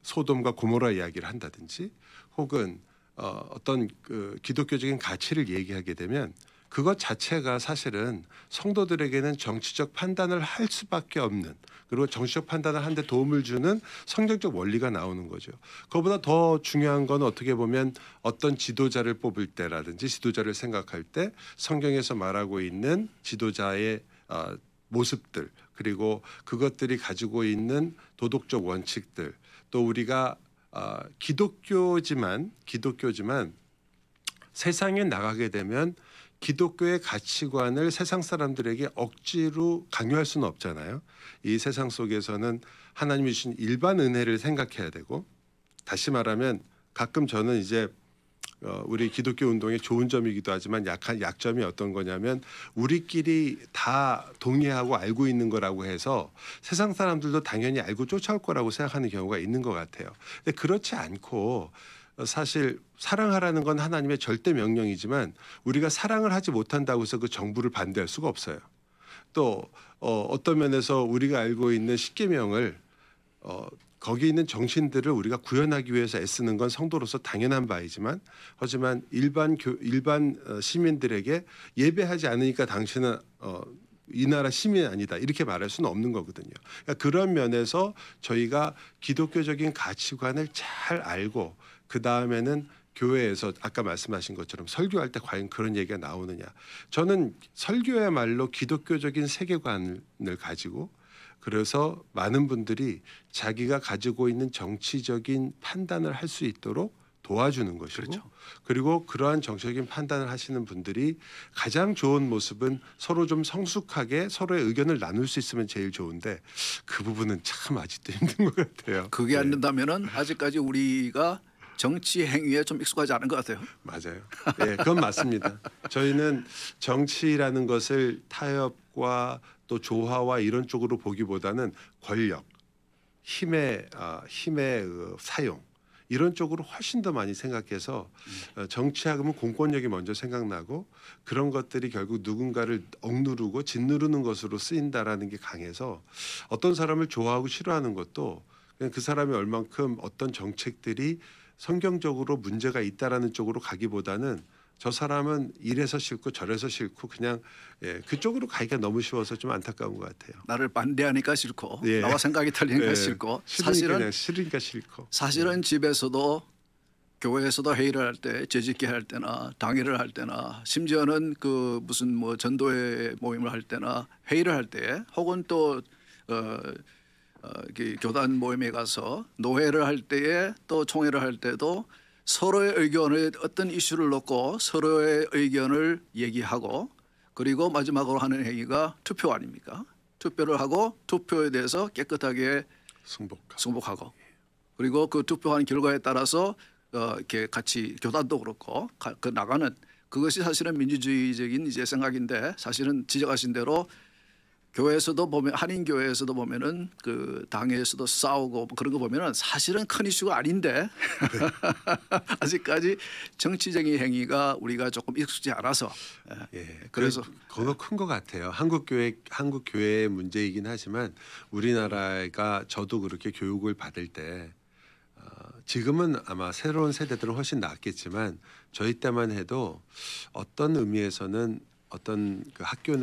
소돔과 고모라 이야기를 한다든지 혹은 어떤 그 기독교적인 가치를 얘기하게 되면 그것 자체가 사실은 성도들에게는 정치적 판단을 할 수밖에 없는 그리고 정치적 판단을 하는 데 도움을 주는 성경적 원리가 나오는 거죠. 그것보다 더 중요한 건 어떻게 보면 어떤 지도자를 뽑을 때라든지 지도자를 생각할 때 성경에서 말하고 있는 지도자의 모습들 그리고 그것들이 가지고 있는 도덕적 원칙들 또 우리가 기독교지만 세상에 나가게 되면 기독교의 가치관을 세상 사람들에게 억지로 강요할 수는 없잖아요. 이 세상 속에서는 하나님이 주신 일반 은혜를 생각해야 되고 다시 말하면 가끔 저는 이제 우리 기독교 운동의 좋은 점이기도 하지만 약점이 어떤 거냐면 우리끼리 다 동의하고 알고 있는 거라고 해서 세상 사람들도 당연히 알고 쫓아올 거라고 생각하는 경우가 있는 것 같아요. 근데 그렇지 않고 사실 사랑하라는 건 하나님의 절대 명령이지만 우리가 사랑을 하지 못한다고 해서 그 정부를 반대할 수가 없어요. 또 어떤 면에서 우리가 알고 있는 십계명을 거기 있는 정신들을 우리가 구현하기 위해서 애쓰는 건 성도로서 당연한 바이지만 하지만 일반 시민들에게 예배하지 않으니까 당신은 이 나라 시민이 아니다 이렇게 말할 수는 없는 거거든요. 그러니까 그런 면에서 저희가 기독교적인 가치관을 잘 알고 그 다음에는 교회에서 아까 말씀하신 것처럼 설교할 때 과연 그런 얘기가 나오느냐. 저는 설교야말로 기독교적인 세계관을 가지고 그래서 많은 분들이 자기가 가지고 있는 정치적인 판단을 할 수 있도록 도와주는 것이고 그렇죠. 그리고 그러한 정치적인 판단을 하시는 분들이 가장 좋은 모습은 서로 좀 성숙하게 서로의 의견을 나눌 수 있으면 제일 좋은데 그 부분은 참 아직도 힘든 것 같아요. 그게 안 된다면은 아직까지 우리가 정치 행위에 좀 익숙하지 않은 것 같아요. 맞아요. 네, 그건 맞습니다. 저희는 정치라는 것을 타협과 또 조화와 이런 쪽으로 보기보다는 권력, 힘의 사용 이런 쪽으로 훨씬 더 많이 생각해서 정치하면 공권력이 먼저 생각나고 그런 것들이 결국 누군가를 억누르고 짓누르는 것으로 쓰인다라는 게 강해서 어떤 사람을 좋아하고 싫어하는 것도 그냥 그 사람이 얼만큼 어떤 정책들이 성경적으로 문제가 있다라는 쪽으로 가기보다는 저 사람은 이래서 싫고 저래서 싫고 그냥 그쪽으로 가기가 너무 쉬워서 좀 안타까운 것 같아요. 나를 반대하니까 싫고 예. 나와 생각이 틀리니까 싫고 싫으니까 싫고 사실은 집에서도 교회에서도 회의를 할 때 재짓기 할 때나 당회를 할 때나 심지어는 그 무슨 뭐 전도회 모임을 할 때나 회의를 할 때 혹은 또 교단 모임에 가서 노회를 할 때에 또 총회를 할 때도 서로의 의견을 어떤 이슈를 놓고 서로의 의견을 얘기하고 그리고 마지막으로 하는 행위가 투표 아닙니까? 투표를 하고 투표에 대해서 깨끗하게 승복하고 그리고 그 투표한 결과에 따라서 이렇게 같이 교단도 그렇고 그 나가는 그것이 사실은 민주주의적인 이제 생각인데 사실은 지적하신 대로 교회에서도 보면 한인 교회에서도 보면은 그 당에서도 싸우고 그런 거 보면은 사실은 큰 이슈가 아닌데 아직까지 정치적인 행위가 우리가 조금 익숙지 않아서 예, 그래서 그거 큰 것 같아요. 한국 교회의 문제이긴 하지만 우리나라가 저도 그렇게 교육을 받을 때 지금은 아마 새로운 세대들은 훨씬 낫겠지만 저희 때만 해도 어떤 의미에서는 어떤 그 학교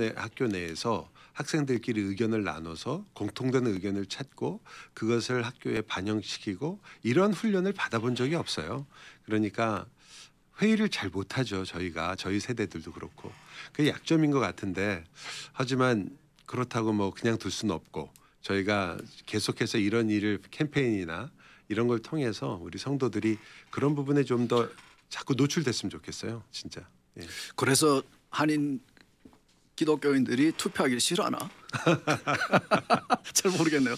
내에서 학생들끼리 의견을 나눠서 공통된 의견을 찾고 그것을 학교에 반영시키고 이런 훈련을 받아본 적이 없어요. 그러니까 회의를 잘 못하죠. 저희 세대들도 그렇고 그게 약점인 것 같은데 하지만 그렇다고 뭐 그냥 둘 수는 없고 저희가 계속해서 이런 일을 캠페인이나 이런 걸 통해서 우리 성도들이 그런 부분에 좀 더 자꾸 노출됐으면 좋겠어요. 진짜. 예. 그래서 한인 기독교인들이 투표하기 싫어하나? 잘 모르겠네요.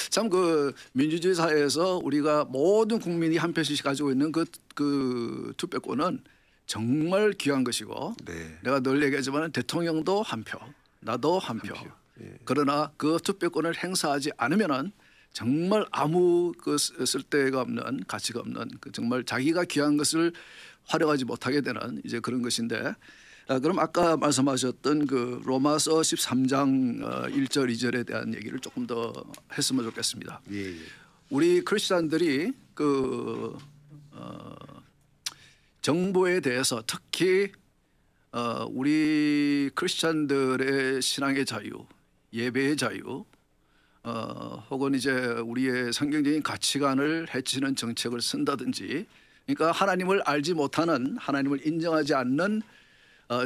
참 그 민주주의 사회에서 우리가 모든 국민이 한 표씩 가지고 있는 그 투표권은 정말 귀한 것이고 네. 내가 늘 얘기하지만 대통령도 한 표, 나도 한 표. 예. 그러나 그 투표권을 행사하지 않으면은 정말 아무 그 쓸데가 없는 가치가 없는 그 정말 자기가 귀한 것을 활용하지 못하게 되는 이제 그런 것인데 그럼 아까 말씀하셨던 그 로마서 13장 1절 2절에 대한 얘기를 조금 더 했으면 좋겠습니다. 예. 우리 크리스천들이 그 정보에 대해서 특히 우리 크리스천들의 신앙의 자유, 예배의 자유, 혹은 이제 우리의 성경적인 가치관을 해치는 정책을 쓴다든지, 그러니까 하나님을 알지 못하는 하나님을 인정하지 않는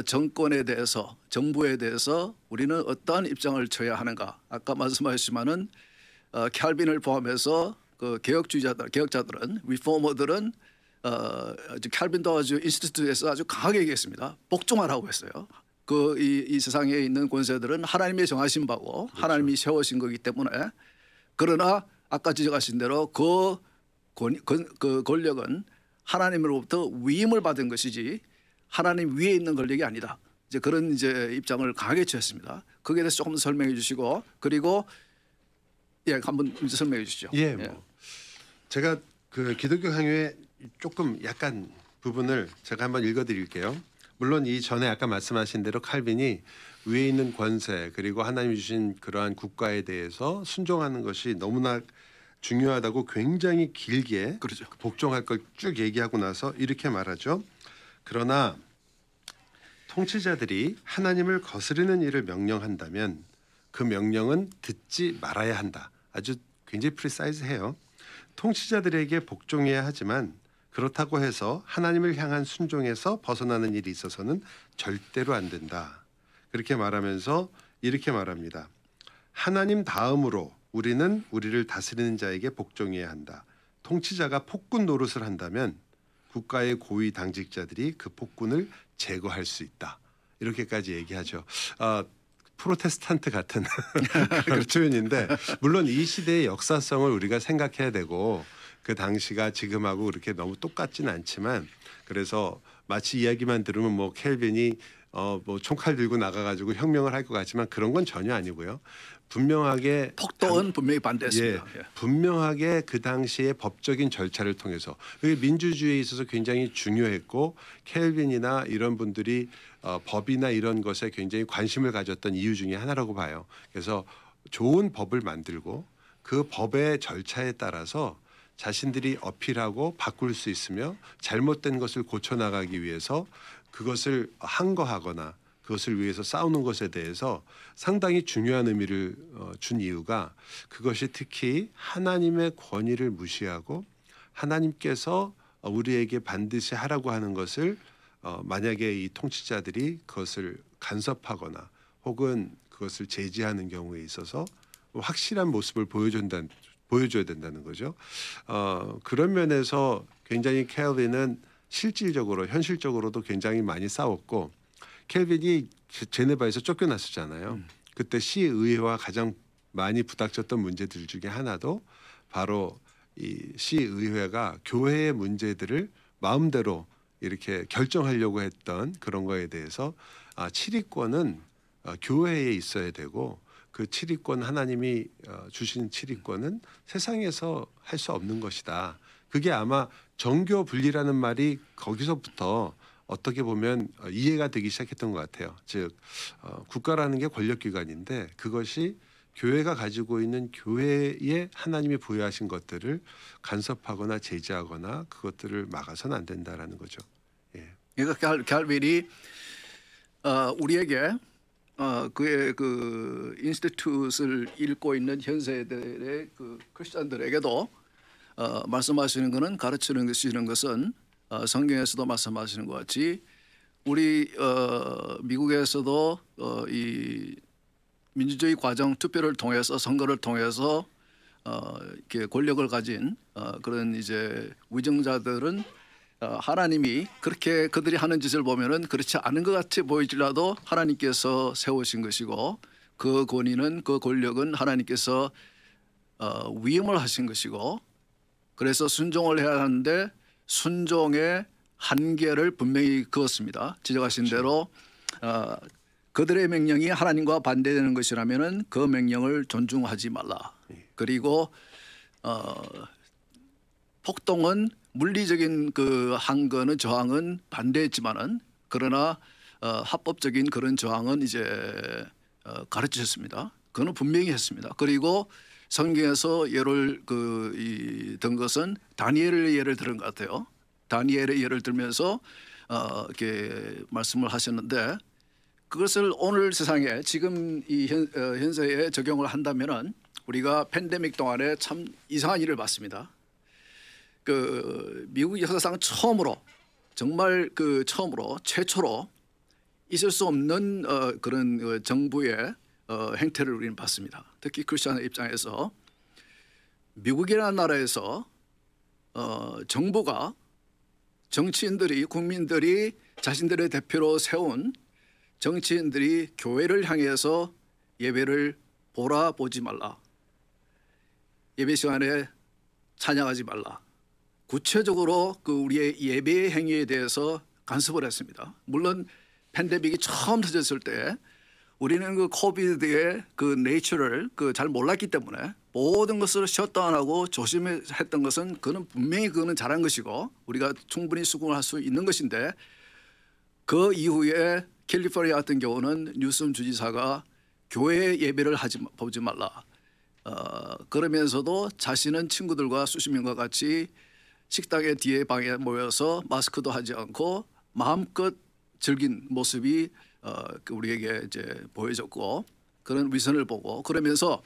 정권에 대해서 정부에 대해서 우리는 어떠한 입장을 쳐야 하는가? 아까 말씀하셨지만은 캘빈을 포함해서 그 개혁자들은 리포머들은 캘빈도 아주 인스티튜트에서 아주 강하게 얘기했습니다. 복종하라고 했어요. 이 세상에 있는 권세들은 하나님이 정하신 바고 그렇죠. 하나님이 세우신 거기 때문에 그러나 아까 지적하신 대로 그 권력은 하나님으로부터 위임을 받은 것이지 하나님 위에 있는 권력이 아니다. 이제 그런 이제 입장을 강하게 취했습니다. 거기에 대해서 조금 더 설명해 주시고 그리고 예 한번 설명해 주시죠. 예, 뭐 제가 그 기독교 강요의 조금 약간 부분을 제가 한번 읽어드릴게요. 물론 이 전에 아까 말씀하신 대로 칼빈이 위에 있는 권세 그리고 하나님이 주신 그러한 국가에 대해서 순종하는 것이 너무나 중요하다고 굉장히 길게 그렇죠. 복종할 걸 쭉 얘기하고 나서 이렇게 말하죠. 그러나 통치자들이 하나님을 거스르는 일을 명령한다면 그 명령은 듣지 말아야 한다. 아주 굉장히 프리사이즈해요. 통치자들에게 복종해야 하지만 그렇다고 해서 하나님을 향한 순종에서 벗어나는 일이 있어서는 절대로 안 된다. 그렇게 말하면서 이렇게 말합니다. 하나님 다음으로 우리는 우리를 다스리는 자에게 복종해야 한다. 통치자가 폭군 노릇을 한다면 국가의 고위 당직자들이 그 폭군을 제거할 수 있다. 이렇게까지 얘기하죠. 프로테스탄트 같은 그런 표현인데 물론 이 시대의 역사성을 우리가 생각해야 되고 그 당시가 지금하고 그렇게 너무 똑같지는 않지만 그래서 마치 이야기만 들으면 뭐 켈빈이 뭐 총칼 들고 나가가지고 혁명을 할 것 같지만 그런 건 전혀 아니고요. 분명하게 폭동은 분명히 반대했습니다. 예, 분명하게 그 당시의 법적인 절차를 통해서 그게 민주주의에 있어서 굉장히 중요했고 켈빈이나 이런 분들이 법이나 이런 것에 굉장히 관심을 가졌던 이유 중에 하나라고 봐요. 그래서 좋은 법을 만들고 그 법의 절차에 따라서 자신들이 어필하고 바꿀 수 있으며 잘못된 것을 고쳐나가기 위해서 그것을 항거하거나 그것을 위해서 싸우는 것에 대해서 상당히 중요한 의미를 준 이유가 그것이 특히 하나님의 권위를 무시하고 하나님께서 우리에게 반드시 하라고 하는 것을 만약에 이 통치자들이 그것을 간섭하거나 혹은 그것을 제지하는 경우에 있어서 확실한 모습을 보여줘야 된다는 거죠. 그런 면에서 굉장히 켈빈은 실질적으로 현실적으로도 굉장히 많이 싸웠고 켈빈이 제네바에서 쫓겨났었잖아요. 그때 시의회와 가장 많이 부닥쳤던 문제들 중에 하나도 바로 이 시의회가 교회의 문제들을 마음대로 이렇게 결정하려고 했던 그런 거에 대해서 7위권은 교회에 있어야 되고 그 치리권 하나님이 주신 치리권은 세상에서 할 수 없는 것이다. 그게 아마 정교 분리라는 말이 거기서부터 어떻게 보면 이해가 되기 시작했던 것 같아요. 즉 국가라는 게 권력기관인데 그것이 교회가 가지고 있는 교회에 하나님이 부여하신 것들을 간섭하거나 제지하거나 그것들을 막아서는 안 된다라는 거죠. 예. 그러니까 갈빌이 우리에게 그의 그 인스티튜트를 읽고 있는 현 세대의 그 크리스천들에게도 말씀하시는 것은 가르치는 것은 성경에서도 말씀하시는 것 같이 우리 미국에서도 이 민주주의 과정 투표를 통해서 선거를 통해서 이렇게 권력을 가진 그런 이제 위정자들은 하나님이 그렇게 그들이 하는 짓을 보면은 그렇지 않은 것 같아 보이지라도 하나님께서 세우신 것이고 그 권위는 그 권력은 하나님께서 위임을 하신 것이고 그래서 순종을 해야 하는데 순종의 한계를 분명히 그었습니다. 지적하신 대로 그들의 명령이 하나님과 반대되는 것이라면은 그 명령을 존중하지 말라. 그리고 폭동은 물리적인 그 한거는 저항은 반대했지만은 그러나 합법적인 그런 저항은 이제 가르치셨습니다. 그거는 분명히 했습니다. 그리고 성경에서 예를 든 것은 다니엘의 예를 들은 것 같아요. 다니엘의 예를 들면서 이렇게 말씀을 하셨는데 그것을 오늘 세상에 지금 이 현세에 적용을 한다면은 우리가 팬데믹 동안에 참 이상한 일을 봤습니다. 그 미국 역사상 처음으로 정말 그 처음으로 최초로 있을 수 없는 그런 정부의 행태를 우리는 봤습니다. 특히 크리스천의 입장에서 미국이라는 나라에서 정부가 정치인들이 국민들이 자신들의 대표로 세운 정치인들이 교회를 향해서 예배를 보라 보지 말라. 예배 시간에 찬양하지 말라. 구체적으로 그 우리의 예배 행위에 대해서 간섭을 했습니다. 물론 팬데믹이 처음 터졌을 때 우리는 그 코비드의 그 네이처를 잘 몰랐기 때문에 모든 것을 셧다운하고 조심했던 것은 그는 분명히 그거는 잘한 것이고 우리가 충분히 수긍을 할 수 있는 것인데 그 이후에 캘리포니아 같은 경우는 뉴섬 주지사가 교회 예배를 보지 말라. 그러면서도 자신은 친구들과 수십 명과 같이 식당의 뒤에 방에 모여서 마스크도 하지 않고 마음껏 즐긴 모습이 우리에게 이제 보여졌고 그런 위선을 보고 그러면서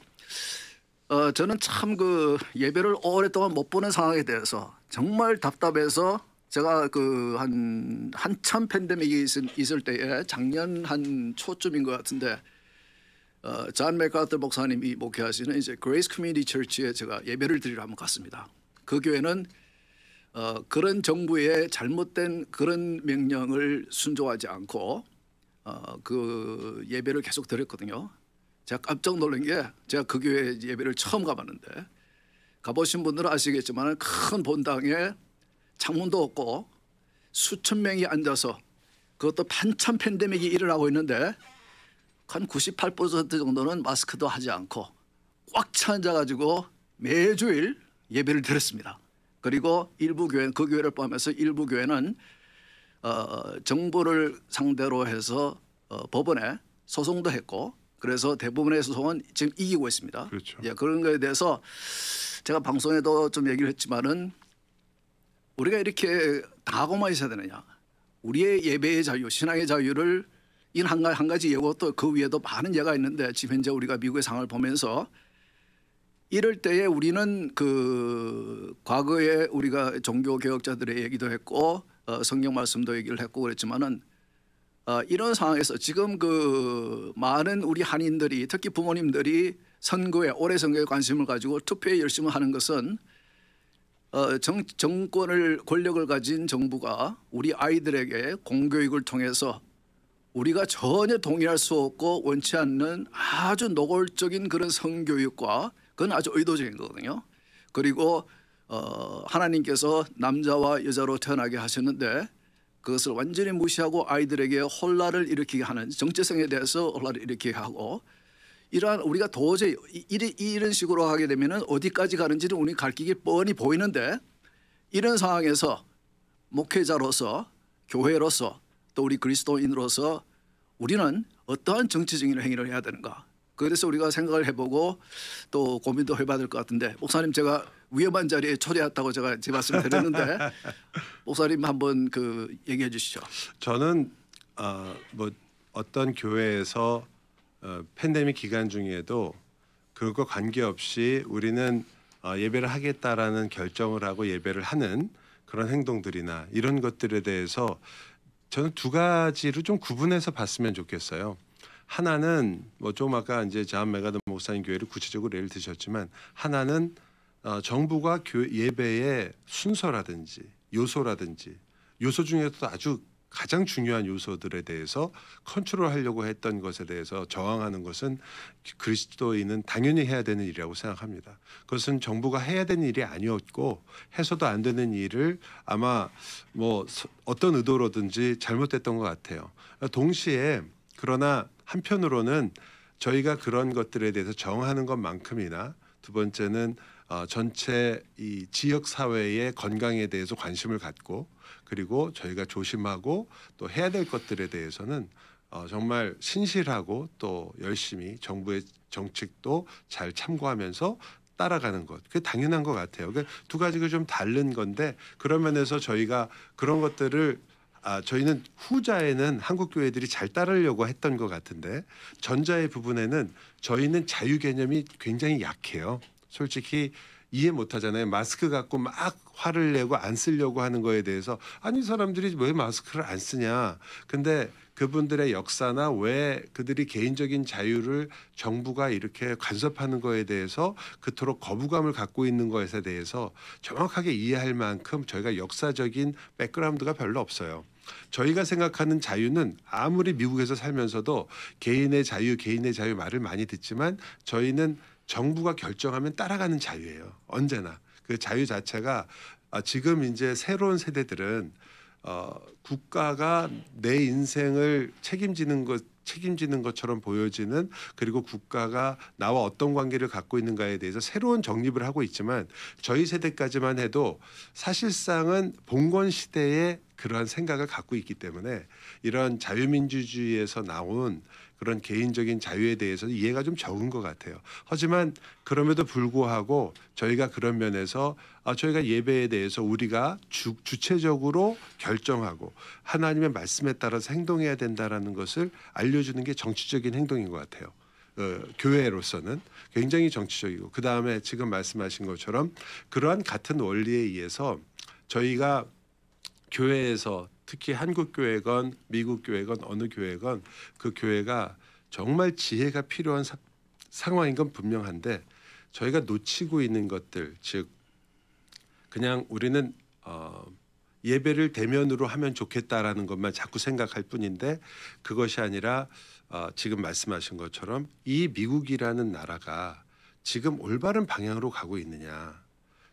저는 참 그 예배를 오랫동안 못 보는 상황에 대해서 정말 답답해서 제가 그 한참 팬데믹이 있을 때에 작년 한 초쯤인 것 같은데 존 맥카터 목사님이 목회하시는 이제 그레이스 커뮤니티 처치에 제가 예배를 드리러 한번 갔습니다. 그 교회는 그런 정부의 잘못된 그런 명령을 순종하지 않고 그 예배를 계속 드렸거든요. 제가 깜짝 놀란 게 제가 그 교회 예배를 처음 가봤는데 가보신 분들은 아시겠지만 큰 본당에 창문도 없고 수천 명이 앉아서 그것도 한참 팬데믹이 일어나고 있는데 한 98% 정도는 마스크도 하지 않고 꽉 차 앉아가지고 매주일 예배를 드렸습니다. 그리고 일부 교회, 그 교회를 포함해서 일부 교회는 정부를 상대로 해서 법원에 소송도 했고 그래서 대부분의 소송은 지금 이기고 있습니다. 그렇죠. 예, 그런 거에 대해서 제가 방송에도 좀 얘기를 했지만은 우리가 이렇게 당하고만 있어야 되느냐. 우리의 예배의 자유, 신앙의 자유를 이는 한 가지 예고 또 그 위에도 많은 예가 있는데 지금 현재 우리가 미국의 상황을 보면서 이럴 때에 우리는 그 과거에 우리가 종교 개혁자들의 얘기도 했고 성경 말씀도 얘기를 했고 그랬지만은 이런 상황에서 지금 그 많은 우리 한인들이 특히 부모님들이 선거에 올해 선거에 관심을 가지고 투표에 열심히 하는 것은 정권을 권력을 가진 정부가 우리 아이들에게 공교육을 통해서 우리가 전혀 동의할 수 없고 원치 않는 아주 노골적인 그런 성교육과 그건 아주 의도적인 거거든요. 그리고 하나님께서 남자와 여자로 태어나게 하셨는데 그것을 완전히 무시하고 아이들에게 혼란을 일으키게 하는 정체성에 대해서 혼란을 일으키게 하고 이러한 우리가 도저히 이런 식으로 하게 되면 어디까지 가는지는 우리 갈 길이 뻔히 보이는데 이런 상황에서 목회자로서 교회로서 또 우리 그리스도인으로서 우리는 어떠한 정치적인 행위를 해야 되는가. 그래서 우리가 생각을 해보고 또 고민도 해봐야 될 것 같은데 목사님 제가 위험한 자리에 초대했다고 제가 제 말씀을 드렸는데 목사님 한번 그 얘기해 주시죠. 저는 뭐 어떤 교회에서 팬데믹 기간 중에도 그거 관계없이 우리는 예배를 하겠다라는 결정을 하고 예배를 하는 그런 행동들이나 이런 것들에 대해서 저는 두 가지로 좀 구분해서 봤으면 좋겠어요. 하나는 뭐 좀 아까 이제 존 메가더 목사님 교회를 구체적으로 예를 드셨지만 하나는 정부가 예배의 순서라든지 요소라든지 요소 중에서도 아주 가장 중요한 요소들에 대해서 컨트롤하려고 했던 것에 대해서 저항하는 것은 그리스도인은 당연히 해야 되는 일이라고 생각합니다. 그것은 정부가 해야 되는 일이 아니었고 해서도 안 되는 일을 아마 뭐 어떤 의도로든지 잘못됐던 것 같아요. 동시에 그러나 한편으로는 저희가 그런 것들에 대해서 정하는 것만큼이나 두 번째는 전체 이 지역 사회의 건강에 대해서 관심을 갖고 그리고 저희가 조심하고 또 해야 될 것들에 대해서는 정말 신실하고 또 열심히 정부의 정책도 잘 참고하면서 따라가는 것, 그게 당연한 것 같아요. 그러니까 두 가지가 좀 다른 건데 그런 면에서 저희가 그런 것들을 저희는 후자에는 한국 교회들이 잘 따르려고 했던 것 같은데 전자의 부분에는 저희는 자유 개념이 굉장히 약해요. 솔직히 이해 못하잖아요. 마스크 갖고 막 화를 내고 안 쓰려고 하는 거에 대해서 아니 사람들이 왜 마스크를 안 쓰냐. 근데 그분들의 역사나 왜 그들이 개인적인 자유를 정부가 이렇게 간섭하는 거에 대해서 그토록 거부감을 갖고 있는 것에 대해서 정확하게 이해할 만큼 저희가 역사적인 백그라운드가 별로 없어요. 저희가 생각하는 자유는 아무리 미국에서 살면서도 개인의 자유 말을 많이 듣지만 저희는 정부가 결정하면 따라가는 자유예요. 언제나 그 자유 자체가 지금 이제 새로운 세대들은 국가가 내 인생을 책임지는 것처럼 보여지는 그리고 국가가 나와 어떤 관계를 갖고 있는가에 대해서 새로운 정립을 하고 있지만 저희 세대까지만 해도 사실상은 봉건 시대의 그러한 생각을 갖고 있기 때문에 이런 자유민주주의에서 나온 그런 개인적인 자유에 대해서 이해가 좀 적은 것 같아요. 하지만 그럼에도 불구하고 저희가 그런 면에서 저희가 예배에 대해서 우리가 주체적으로 결정하고 하나님의 말씀에 따라서 행동해야 된다라는 것을 알려주는 게 정치적인 행동인 것 같아요. 교회로서는 굉장히 정치적이고 그 다음에 지금 말씀하신 것처럼 그러한 같은 원리에 의해서 저희가 교회에서 특히 한국 교회건 미국 교회건 어느 교회건 그 교회가 정말 지혜가 필요한 상황인 건 분명한데 저희가 놓치고 있는 것들 즉 그냥 우리는 예배를 대면으로 하면 좋겠다라는 것만 자꾸 생각할 뿐인데 그것이 아니라 지금 말씀하신 것처럼 이 미국이라는 나라가 지금 올바른 방향으로 가고 있느냐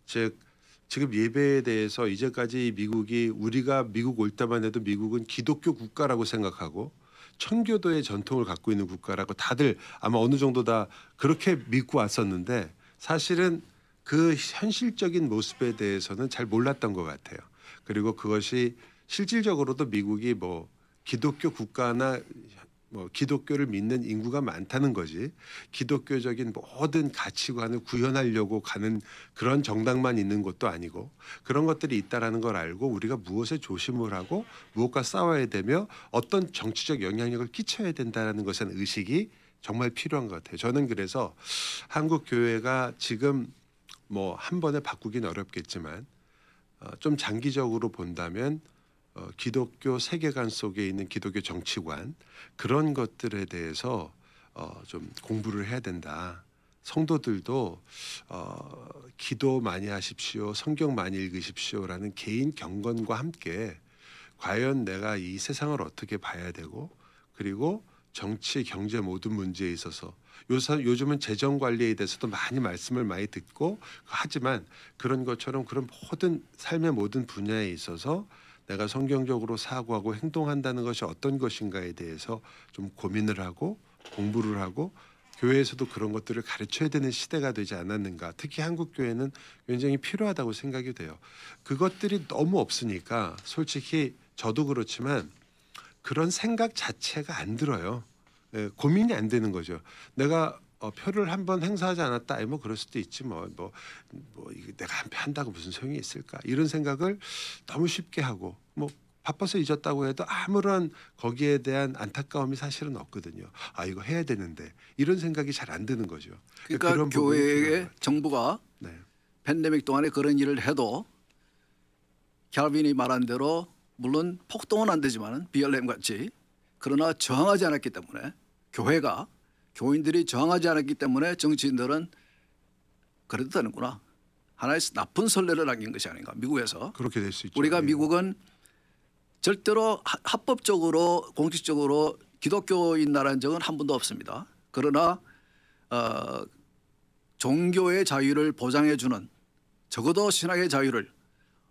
즉 지금 예배에 대해서 이제까지 미국이 우리가 미국 올 때만 해도 미국은 기독교 국가라고 생각하고 천교도의 전통을 갖고 있는 국가라고 다들 아마 어느 정도 다 그렇게 믿고 왔었는데 사실은 그 현실적인 모습에 대해서는 잘 몰랐던 것 같아요. 그리고 그것이 실질적으로도 미국이 뭐 기독교 국가나 뭐 기독교를 믿는 인구가 많다는 거지 기독교적인 모든 가치관을 구현하려고 가는 그런 정당만 있는 것도 아니고 그런 것들이 있다라는 걸 알고 우리가 무엇에 조심을 하고 무엇과 싸워야 되며 어떤 정치적 영향력을 끼쳐야 된다는 것에 대한 의식이 정말 필요한 것 같아요. 저는 그래서 한국 교회가 지금 뭐 한 번에 바꾸긴 어렵겠지만 좀 장기적으로 본다면 기독교 세계관 속에 있는 기독교 정치관 그런 것들에 대해서 좀 공부를 해야 된다. 성도들도 기도 많이 하십시오. 성경 많이 읽으십시오라는 개인 경건과 함께 과연 내가 이 세상을 어떻게 봐야 되고 그리고 정치, 경제 모든 문제에 있어서 요즘은 재정 관리에 대해서도 말씀을 많이 듣고 하지만 그런 것처럼 그런 모든 삶의 모든 분야에 있어서 내가 성경적으로 사고하고 행동한다는 것이 어떤 것인가에 대해서 좀 고민을 하고 공부를 하고 교회에서도 그런 것들을 가르쳐야 되는 시대가 되지 않았는가. 특히 한국 교회는 굉장히 필요하다고 생각이 돼요. 그것들이 너무 없으니까 솔직히 저도 그렇지만 그런 생각 자체가 안 들어요. 예, 고민이 안 되는 거죠. 내가 표를 한번 행사하지 않았다. 뭐 그럴 수도 있지 뭐 이게 내가 한 표 한다고 무슨 소용이 있을까? 이런 생각을 너무 쉽게 하고 뭐 바빠서 잊었다고 해도 아무런 거기에 대한 안타까움이 사실은 없거든요. 아 이거 해야 되는데 이런 생각이 잘 안 드는 거죠. 그러니까 그런 부분이 교회의 필요한 것 정부가 네. 팬데믹 동안에 그런 일을 해도 캘빈이 말한 대로 물론 폭동은 안 되지만 BLM 같이 그러나 저항하지 않았기 때문에 교인들이 저항하지 않았기 때문에 정치인들은 그래도 되는구나. 하나의 나쁜 선례를 남긴 것이 아닌가 미국에서. 그렇게 될 수 있죠. 우리가 예. 미국은 절대로 합법적으로 공식적으로 기독교인 나라인 적은 한 번도 없습니다. 그러나 종교의 자유를 보장해 주는 적어도 신앙의 자유를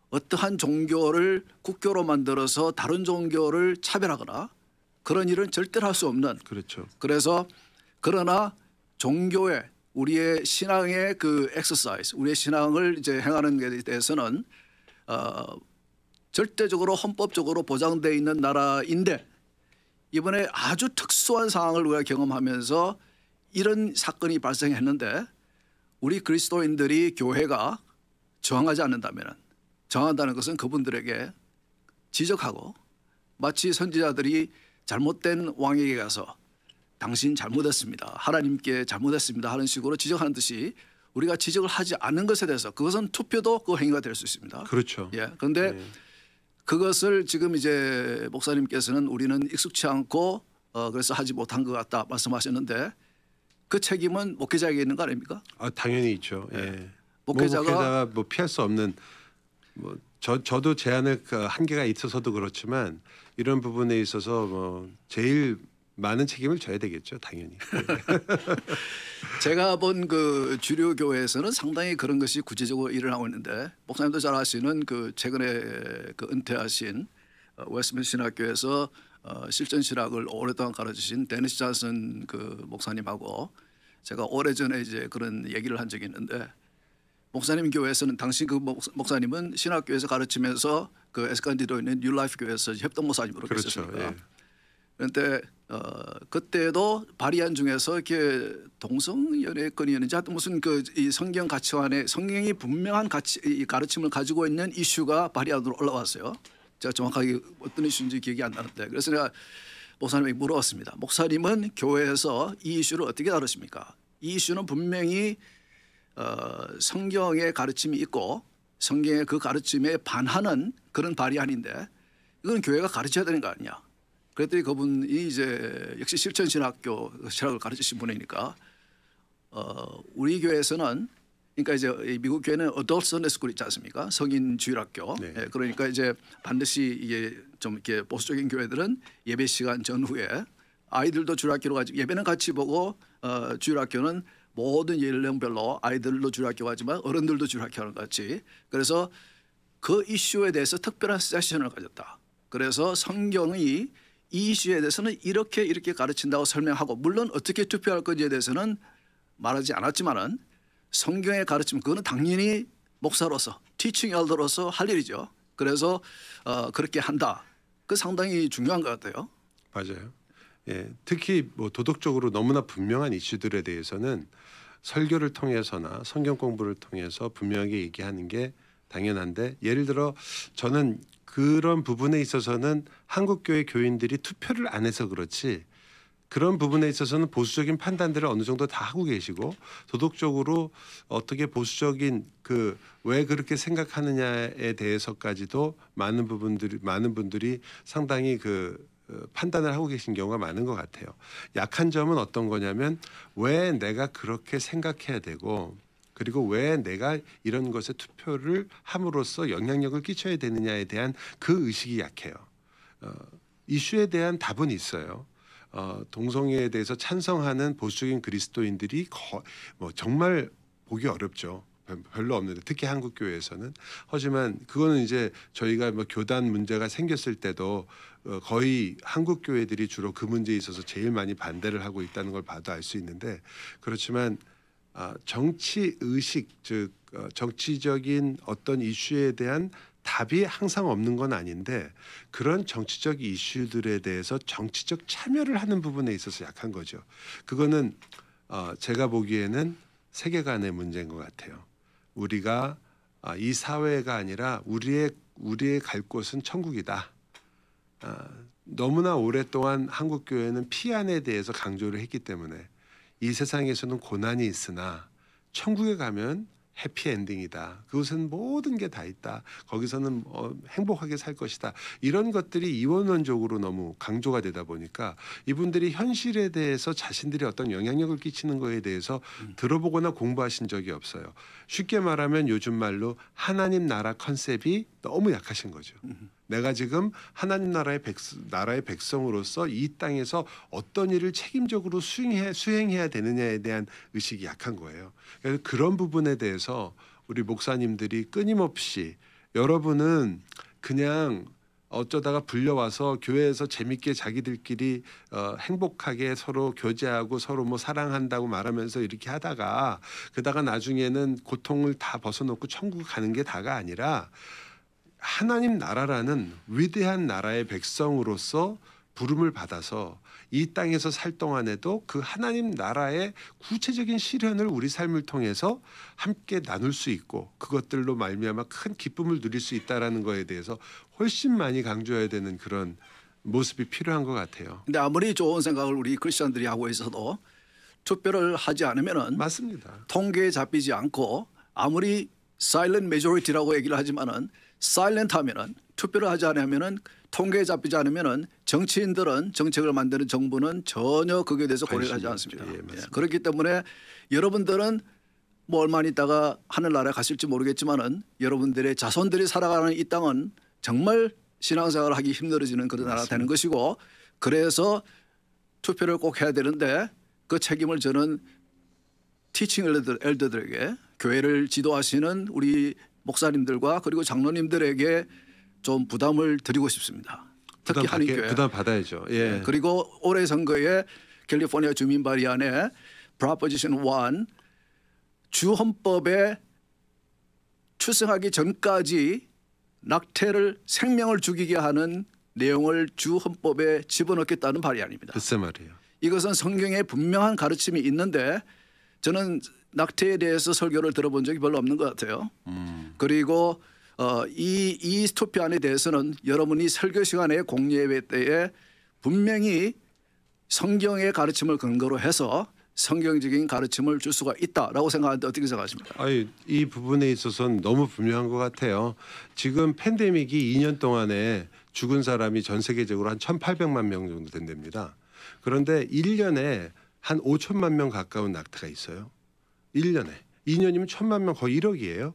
어떠한 종교를 국교로 만들어서 다른 종교를 차별하거나 그런 일은 절대로 할 수 없는 그렇죠. 그래서 그러나 종교의 우리의 신앙의 그 엑서사이즈 우리의 신앙을 이제 행하는 데 대해서는 절대적으로 헌법적으로 보장되어 있는 나라인데 이번에 아주 특수한 상황을 우리가 경험하면서 이런 사건이 발생했는데 우리 그리스도인들이 교회가 저항하지 않는다면 저항한다는 것은 그분들에게 지적하고 마치 선지자들이 잘못된 왕에게 가서 당신 잘못했습니다. 하나님께 잘못했습니다. 하는 식으로 지적하는 듯이 우리가 지적을 하지 않는 것에 대해서 그것은 투표도 그 행위가 될 수 있습니다. 그렇죠. 예. 그런데 네. 그것을 지금 이제 목사님께서는 우리는 익숙치 않고 그래서 하지 못한 것 같다 말씀하셨는데 그 책임은 목회자에게 있는 거 아닙니까? 아 당연히 있죠. 예. 예. 목회자가 뭐 피할 수 없는 뭐 저도 제안을 그 한계가 있어서도 그렇지만 이런 부분에 있어서 뭐 제일 많은 책임을 져야 되겠죠, 당연히. 제가 본 그 주류 교회에서는 상당히 그런 것이 구체적으로 일을 하고 있는데 목사님도 잘 아시는 그 최근에 그 은퇴하신 웨스트민스터 신학교에서 실전 신학을 오랫동안 가르치신 데니스 잔슨 그 목사님하고 제가 오래전에 이제 그런 얘기를 한 적이 있는데 목사님 교회에서는 당시 그 목사님은 신학교에서 가르치면서 그 에스칸디도에 있는 뉴라이프 교회에서 협동 목사님으로 그렇죠. 계셨습니다. 예. 그런데 그때도 발의안 중에서 이렇게 동성연애권이었는지 하여튼 무슨 그 이 성경 가치관에 성경이 분명한 이 가르침을 가지고 있는 이슈가 발의안으로 올라왔어요. 제가 정확하게 어떤 이슈인지 기억이 안 나는데 그래서 내가 목사님에게 물어봤습니다. 목사님은 교회에서 이 이슈를 어떻게 다루십니까? 이 이슈는 분명히 성경의 가르침이 있고 성경의 그 가르침에 반하는 그런 발의안인데 이건 교회가 가르쳐야 되는 거 아니냐? 그랬더니 그분이 이제 역시 실천신학교 신학을 가르치신 분이니까 우리 교회에서는 그러니까 이제 미국 교회는 Adult Sunday School 있지 않습니까? 성인 주일학교. 네. 예, 그러니까 이제 반드시 이게 좀 이렇게 보수적인 교회들은 예배 시간 전후에 아이들도 주일학교로 가지고 예배는 같이 보고 주일학교는 모든 연령별로 아이들도 주일학교 가지만 어른들도 주일학교 하는 것 같이 그래서 그 이슈에 대해서 특별한 세션을 가졌다. 그래서 성경이 이 이슈에 대해서는 이렇게 가르친다고 설명하고 물론 어떻게 투표할 건지에 대해서는 말하지 않았지만은 성경의 가르침 그거는 당연히 목사로서 티칭 엘더로서 할 일이죠. 그래서 그렇게 한다. 그 상당히 중요한 것 같아요. 맞아요. 예, 특히 뭐 도덕적으로 너무나 분명한 이슈들에 대해서는 설교를 통해서나 성경 공부를 통해서 분명하게 얘기하는 게 당연한데 예를 들어 저는 그런 부분에 있어서는 한국교회 교인들이 투표를 안 해서 그렇지 그런 부분에 있어서는 보수적인 판단들을 어느 정도 다 하고 계시고 도덕적으로 어떻게 보수적인 그 왜 그렇게 생각하느냐에 대해서까지도 많은 분들이 상당히 그 판단을 하고 계신 경우가 많은 것 같아요. 약한 점은 어떤 거냐면 왜 내가 그렇게 생각해야 되고 그리고 왜 내가 이런 것에 투표를 함으로써 영향력을 끼쳐야 되느냐에 대한 그 의식이 약해요. 이슈에 대한 답은 있어요. 동성애에 대해서 찬성하는 보수적인 그리스도인들이 뭐 정말 보기 어렵죠. 별로 없는데 특히 한국 교회에서는. 하지만 그거는 이제 저희가 뭐 교단 문제가 생겼을 때도 거의 한국 교회들이 주로 그 문제에 있어서 제일 많이 반대를 하고 있다는 걸 봐도 알 수 있는데, 그렇지만 정치 의식, 즉 정치적인 어떤 이슈에 대한 답이 항상 없는 건 아닌데, 그런 정치적 이슈들에 대해서 정치적 참여를 하는 부분에 있어서 약한 거죠. 그거는 제가 보기에는 세계관의 문제인 것 같아요. 우리가 이 사회가 아니라 우리의 갈 곳은 천국이다. 너무나 오랫동안 한국 교회는 피안에 대해서 강조를 했기 때문에 이 세상에서는 고난이 있으나 천국에 가면 해피엔딩이다. 그곳은 모든 게 다 있다. 거기서는 행복하게 살 것이다. 이런 것들이 이원론적으로 너무 강조가 되다 보니까 이분들이 현실에 대해서 자신들이 어떤 영향력을 끼치는 거에 대해서 들어보거나 공부하신 적이 없어요. 쉽게 말하면 요즘 말로 하나님 나라 컨셉이 너무 약하신 거죠. 내가 지금 하나님 나라의 백성으로서 이 땅에서 어떤 일을 책임적으로 수행해야 되느냐에 대한 의식이 약한 거예요. 그래서 그런 부분에 대해서 우리 목사님들이 끊임없이, 여러분은 그냥 어쩌다가 불려와서 교회에서 재밌게 자기들끼리 행복하게 서로 교제하고 서로 뭐 사랑한다고 말하면서 이렇게 하다가 그다가 나중에는 고통을 다 벗어놓고 천국 가는 게 다가 아니라, 하나님 나라라는 위대한 나라의 백성으로서 부름을 받아서 이 땅에서 살 동안에도 그 하나님 나라의 구체적인 실현을 우리 삶을 통해서 함께 나눌 수 있고 그것들로 말미암아 큰 기쁨을 누릴 수 있다라는 거에 대해서 훨씬 많이 강조해야 되는 그런 모습이 필요한 것 같아요. 근데 아무리 좋은 생각을 우리 크리스천들이 하고 있어도 투표를 하지 않으면은 맞습니다. 통계에 잡히지 않고, 아무리 사일런트 메조리티라고 얘기를 하지만은 사일런트 하면은, 투표를 하지 않으면은, 통계에 잡히지 않으면은 정치인들은, 정책을 만드는 정부는 전혀 거기에 대해서 고려를 하지 않습니다. 예, 맞습니다. 그렇기 때문에 여러분들은 뭐 얼마 있다가 하늘나라에 갔을지 모르겠지만은 여러분들의 자손들이 살아가는 이 땅은 정말 신앙생활을 하기 힘들어지는 그런 나라가 되는 것이고, 그래서 투표를 꼭 해야 되는데 그 책임을 저는 티칭 엘더들에게, 교회를 지도하시는 우리 목사님들과 그리고 장로님들에게 좀 부담을 드리고 싶습니다. 특히 한인교회. 부담 받아야죠. 예. 네. 그리고 올해 선거에 캘리포니아 주민 발의안에 프로포지션 1, 주 헌법에 출생하기 전까지 낙태를, 생명을 죽이게 하는 내용을 주 헌법에 집어넣겠다는 발의안입니다. 글쎄 말이에요. 이것은 성경에 분명한 가르침이 있는데 저는 낙태에 대해서 설교를 들어본 적이 별로 없는 것 같아요. 그리고 이 투표안에 대해서는 여러분이 설교 시간에 공예회 때에 분명히 성경의 가르침을 근거로 해서 성경적인 가르침을 줄 수가 있다라고 생각하는데 어떻게 생각하십니까? 이 부분에 있어서는 너무 분명한 것 같아요. 지금 팬데믹이 2년 동안에 죽은 사람이 전 세계적으로 한 1,800만 명 정도 된답니다. 그런데 1년에 한 5천만 명 가까운 낙태가 있어요. 1년에. 2년이면 1,000만 명, 거의 1억이에요.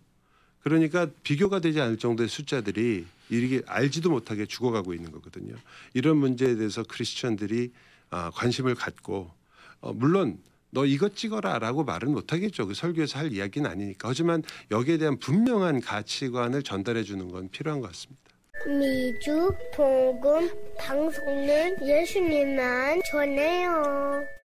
그러니까 비교가 되지 않을 정도의 숫자들이 이렇게 알지도 못하게 죽어가고 있는 거거든요. 이런 문제에 대해서 크리스천들이 관심을 갖고, 물론 너 이것 찍어라라고 말은 못하겠죠. 그 설교에서 할 이야기는 아니니까. 하지만 여기에 대한 분명한 가치관을 전달해 주는 건 필요한 것 같습니다. 미주 복음 방송은 예수님만 전해요.